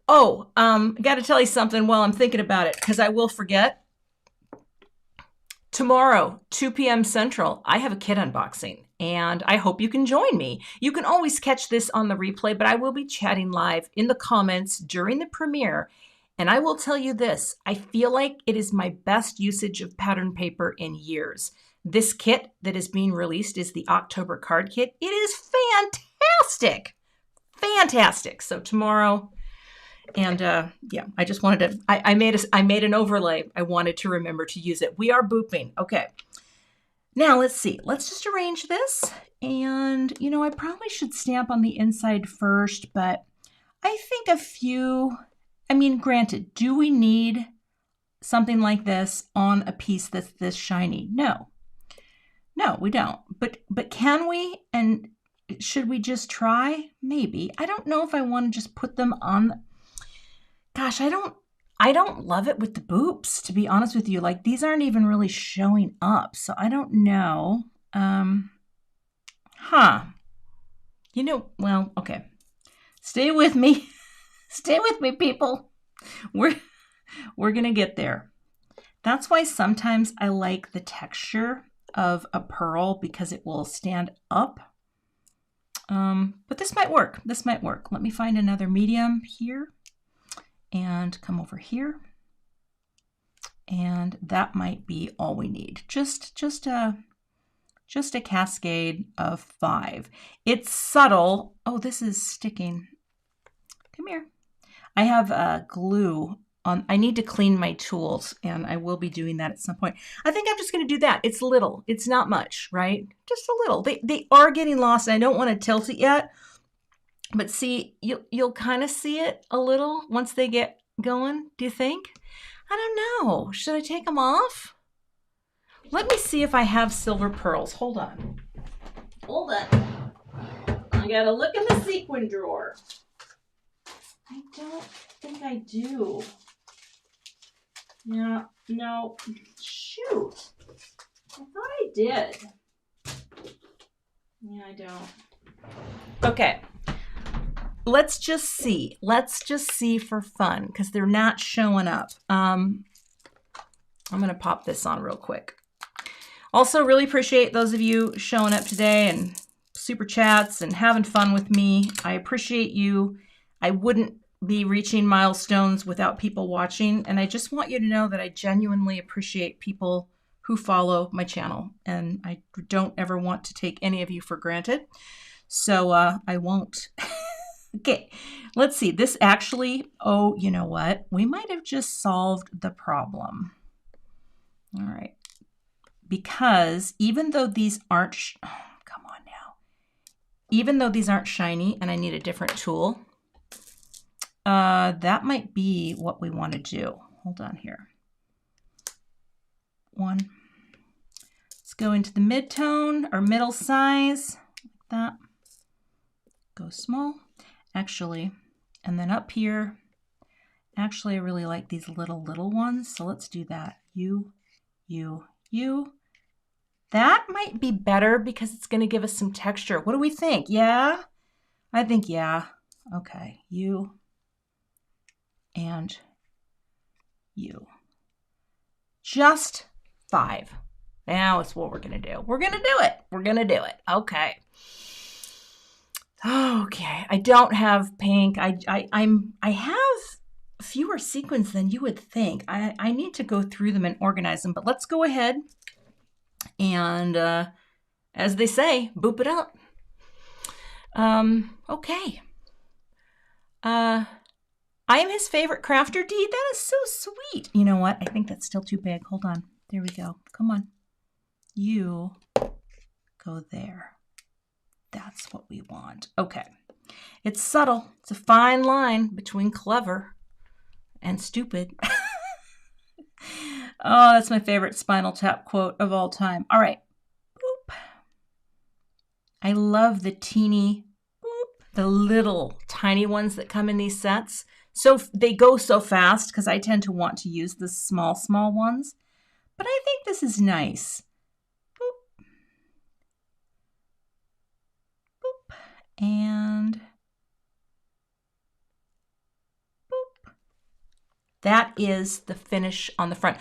Oh, I got to tell you something while I'm thinking about it, because I will forget. Tomorrow, 2 p.m. Central, I have a kit unboxing, and I hope you can join me. You can always catch this on the replay, but I will be chatting live in the comments during the premiere. And I will tell you this, I feel like it is my best usage of pattern paper in years. This kit that is being released is the October card kit. It is fantastic. Fantastic. So tomorrow, and yeah, I just wanted to, I made an overlay. I wanted to remember to use it. We are booping. Okay. Now let's see. Let's just arrange this And, you know, I probably should stamp on the inside first, but I think a few, I mean, granted, do we need something like this on a piece that's this shiny? No. No, we don't. But can we? And should we just try? Maybe. I don't know if I want to just put them on. Gosh, I don't love it with the boops, to be honest with you. Like, these aren't even really showing up, so I don't know. You know, well, okay. Stay with me. Stay with me, people. We're gonna get there. That's why sometimes I like the texture of a pearl, because it will stand up. But this might work. This might work. Let me find another medium here and come over here. And that might be all we need. Just a cascade of 5. It's subtle. Oh, this is sticking. Come here. I have glue on. I need to clean my tools, and I will be doing that at some point. I think I'm just going to do that. It's little. It's not much, right? Just a little. They are getting lost, and I don't want to tilt it yet. But see, you'll kind of see it a little once they get going. Do you think? I don't know. Should I take them off? Let me see if I have silver pearls. Hold on. Hold on. I gotta look in the sequin drawer. I don't think I do. Yeah, no. Shoot. I thought I did. Yeah, I don't. Okay. Let's just see. Let's just see for fun, because they're not showing up. I'm going to pop this on real quick. Also, really appreciate those of you showing up today and super chats and having fun with me. I appreciate you. I wouldn't be reaching milestones without people watching. And I just want you to know that I genuinely appreciate people who follow my channel. And I don't ever want to take any of you for granted. So I won't. Okay, let's see. This actually, oh, you know what? We might have just solved the problem. All right. Because even though these aren't, come on now. Even though these aren't shiny and I need a different tool, that might be what we want to do. Hold on here. One. Let's go into the mid-tone or middle size, like that. Go small. Actually, and then up here, actually, I really like these little ones. So let's do that. You. That might be better because it's going to give us some texture. What do we think? Yeah? I think yeah. Okay. You and you. Just 5. Now it's what we're going to do. We're going to do it. We're going to do it. Okay. Okay, I don't have pink. I have fewer sequins than you would think. I need to go through them and organize them, but let's go ahead and, as they say, boop it up. Okay. I am his favorite crafter, D. That is so sweet. You know what? I think that's still too big. Hold on. There we go. Come on. You go there. That's what we want. Okay. It's subtle. It's a fine line between clever and stupid. Oh, that's my favorite Spinal Tap quote of all time. All right. Boop. I love the teeny, boop, the little tiny ones that come in these sets. So they go so fast because I tend to want to use the small ones. But I think this is nice. And boop. That is the finish on the front.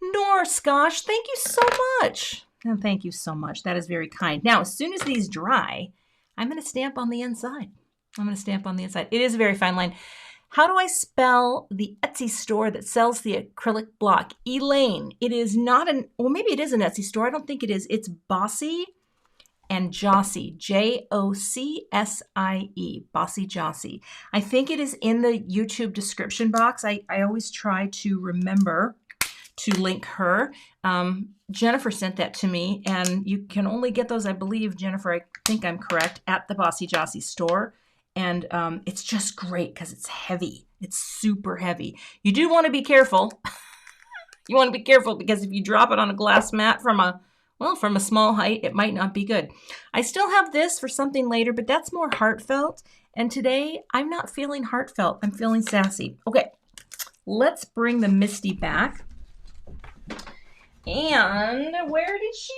Norse, gosh, thank you so much. And thank you so much. That is very kind. Now, as soon as these dry, I'm going to stamp on the inside. I'm going to stamp on the inside. It is a very fine line. How do I spell the Etsy store that sells the acrylic block? Elaine. It is not an, well, maybe it is an Etsy store. I don't think it is. It's Bossy and Jossie, Jossie, Bossy Jossie. I think it is in the YouTube description box. I always try to remember to link her. Jennifer sent that to me, and you can only get those, I believe, Jennifer, I think I'm correct, at the Bossy Jossie store. And it's just great because it's heavy. It's super heavy. You do want to be careful. You want to be careful because if you drop it on a glass mat from a small height, it might not be good. I still have this for something later, but that's more heartfelt. And today, I'm not feeling heartfelt. I'm feeling sassy. Okay, let's bring the Misti back. And where did she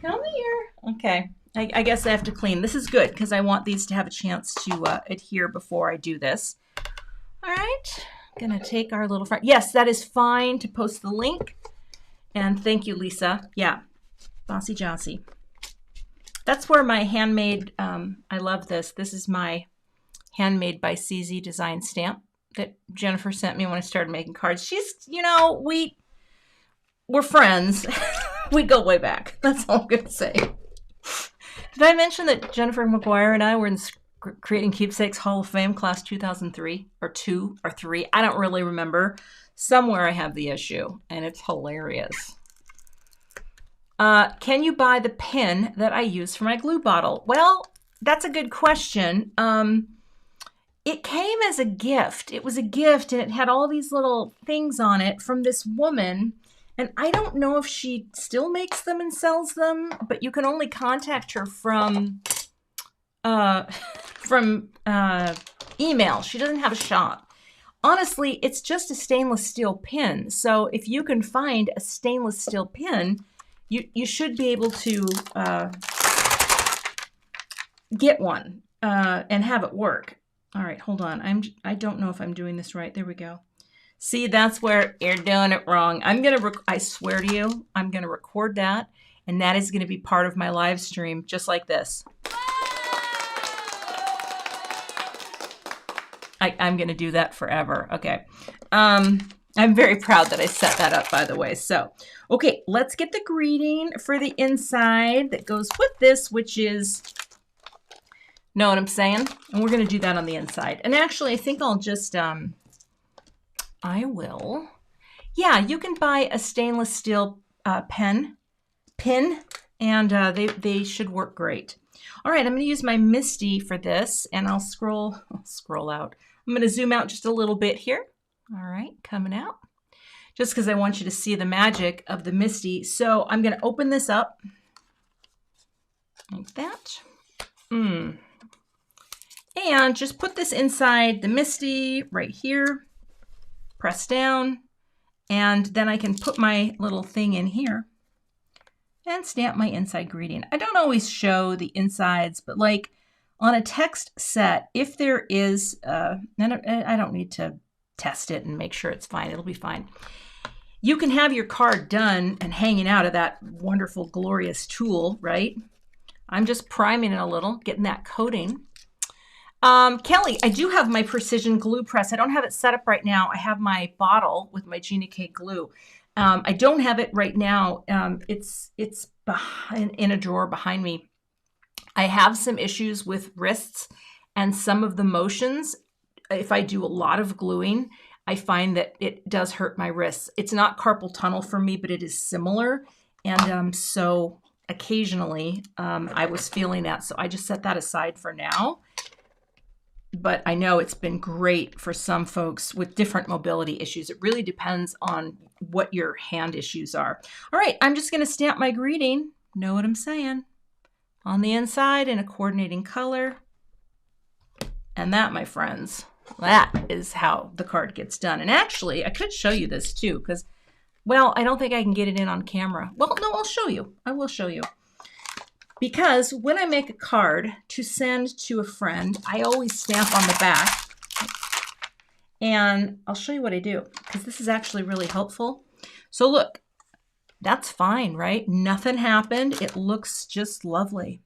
go? Come here. Okay, I guess I have to clean. This is good because I want these to have a chance to adhere before I do this. All right, I'm gonna take our little front. Yes, that is fine to post the link. And thank you, Lisa. Yeah, Bossy Jossie. That's where my handmade, I love this. This is my Handmade by CZ design stamp that Jennifer sent me when I started making cards. She's, you know, we're friends. We go way back. That's all I'm going to say. Did I mention that Jennifer McGuire and I were in the Creating Keepsakes Hall of Fame class 2003 or 2 or 3? I don't really remember. Somewhere I have the issue, and it's hilarious. Can you buy the pin that I use for my glue bottle? Well, that's a good question. It came as a gift. It was a gift, and it had all these little things on it from this woman. And I don't know if she still makes them and sells them, but you can only contact her from email. She doesn't have a shop. Honestly, it's just a stainless steel pin. So if you can find a stainless steel pin, you should be able to get one and have it work. All right, hold on. I don't know if I'm doing this right. There we go. See, that's where you're doing it wrong. I swear to you, I'm gonna record that, and that is gonna be part of my live stream, just like this. I'm gonna do that forever. Okay. I'm very proud that I set that up, by the way. So, okay, let's get the greeting for the inside that goes with this, which is, know what I'm saying? And we're gonna do that on the inside. And actually, I think I'll just, yeah, you can buy a stainless steel pin, and they should work great. All right, I'm going to use my Misti for this, and I'll scroll out. I'm going to zoom out just a little bit here. All right, coming out. Just because I want you to see the magic of the Misti. So I'm going to open this up like that. And just put this inside the Misti right here. Press down, and then I can put my little thing in here and stamp my inside greeting. I don't always show the insides, but like on a text set, if there is, and I don't need to test it and make sure it's fine, it'll be fine. You can have your card done and hanging out of that wonderful, glorious tool, right? I'm just priming it a little, getting that coating. Kelly, I do have my precision glue press. I don't have it set up right now. I have my bottle with my Gina K glue. I don't have it right now. It's behind, in a drawer behind me. I have some issues with wrists and some of the motions. If I do a lot of gluing, I find that it does hurt my wrists. It's not carpal tunnel for me, but it is similar. And so occasionally I was feeling that. So I just set that aside for now. But I know it's been great for some folks with different mobility issues. It really depends on what your hand issues are. All right, I'm just going to stamp my greeting. Know what I'm saying? On the inside in a coordinating color. And that, my friends, that is how the card gets done. And actually, I could show you this too, because, well, I don't think I can get it in on camera. Well, no, I'll show you. I will show you. Because when I make a card to send to a friend, I always stamp on the back. And I'll show you what I do, because this is actually really helpful. So look, that's fine, right? Nothing happened. It looks just lovely.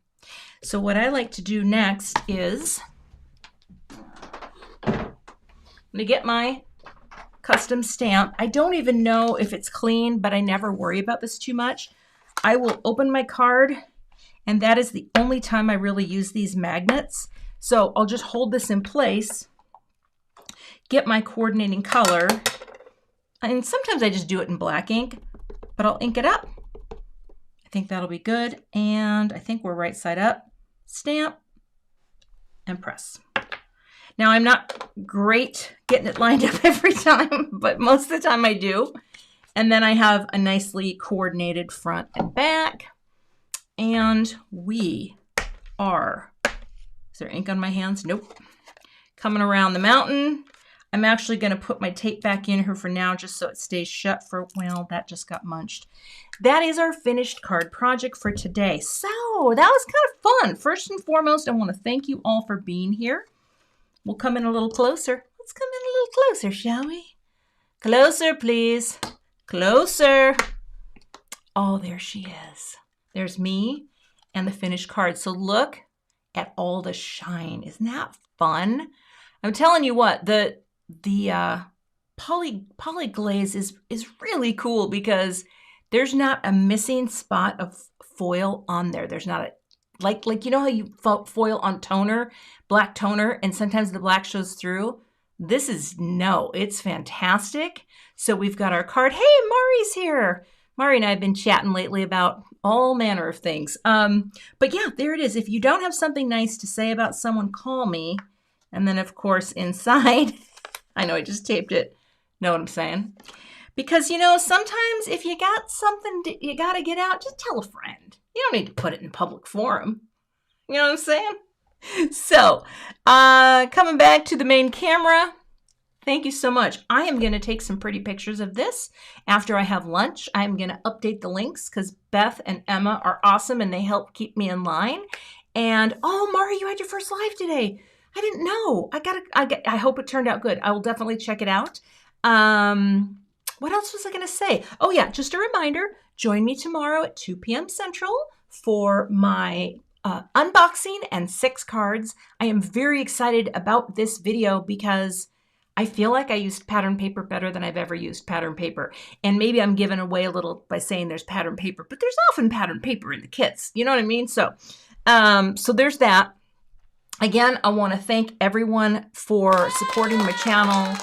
So what I like to do next is I'm going to get my custom stamp. I don't even know if it's clean, but I never worry about this too much. I will open my card. And that is the only time I really use these magnets. So I'll just hold this in place, get my coordinating color, And sometimes I just do it in black ink, but I'll ink it up. I think that'll be good. And I think we're right side up. Stamp and press. Now I'm not great getting it lined up every time, but most of the time I do. And then I have a nicely coordinated front and back. And we are, is there ink on my hands? Nope. Coming around the mountain. I'm actually going to put my tape back in here for now just so it stays shut for, well, that just got munched. That is our finished card project for today. So that was kind of fun. First and foremost, I want to thank you all for being here. We'll come in a little closer. Let's come in a little closer, shall we? Closer, please. Closer. Oh, there she is. There's me and the finished card. So look at all the shine. Isn't that fun? I'm telling you what, the Poly-Glaze is really cool because there's not a missing spot of foil on there. There's not a, like you know how you foil on toner, black toner, and sometimes the black shows through? This is, no, it's fantastic. So we've got our card. Hey, Mari's here. Mari and I have been chatting lately about all manner of things. But yeah, there it is. If you don't have something nice to say about someone, call me. And then, of course, inside, I know I just taped it. Know what I'm saying? Because, you know, sometimes if you got something you got to get out, just tell a friend. You don't need to put it in public forum. You know what I'm saying? So, coming back to the main camera, thank you so much. I am going to take some pretty pictures of this after I have lunch. I'm going to update the links because Beth and Emma are awesome and they help keep me in line. And, oh, Mari, you had your first live today. I didn't know. I hope it turned out good. I will definitely check it out. What else was I going to say? Oh, yeah, just a reminder, join me tomorrow at 2 p.m. Central for my unboxing and 6 cards. I am very excited about this video because I feel like I used pattern paper better than I've ever used pattern paper. And maybe I'm giving away a little by saying there's pattern paper, but there's often pattern paper in the kits. You know what I mean? So, so there's that. Again, I want to thank everyone for supporting my channel,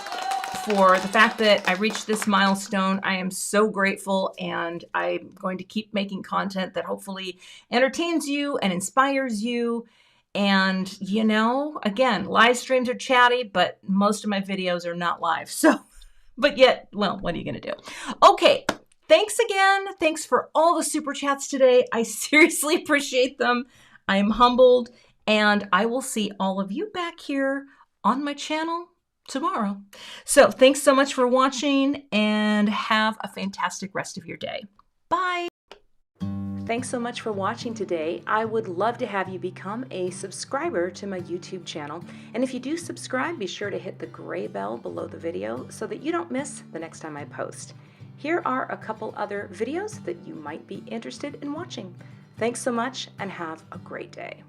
for the fact that I reached this milestone. I am so grateful, and I'm going to keep making content that hopefully entertains you and inspires you. And, you know, again, live streams are chatty, but most of my videos are not live. So, but yet, well, what are you going to do? Okay. Thanks again. Thanks for all the super chats today. I seriously appreciate them. I am humbled. And I will see all of you back here on my channel tomorrow. So thanks so much for watching and have a fantastic rest of your day. Bye. Thanks so much for watching today. I would love to have you become a subscriber to my YouTube channel. And if you do subscribe, be sure to hit the gray bell below the video so that you don't miss the next time I post. Here are a couple other videos that you might be interested in watching. Thanks so much and have a great day.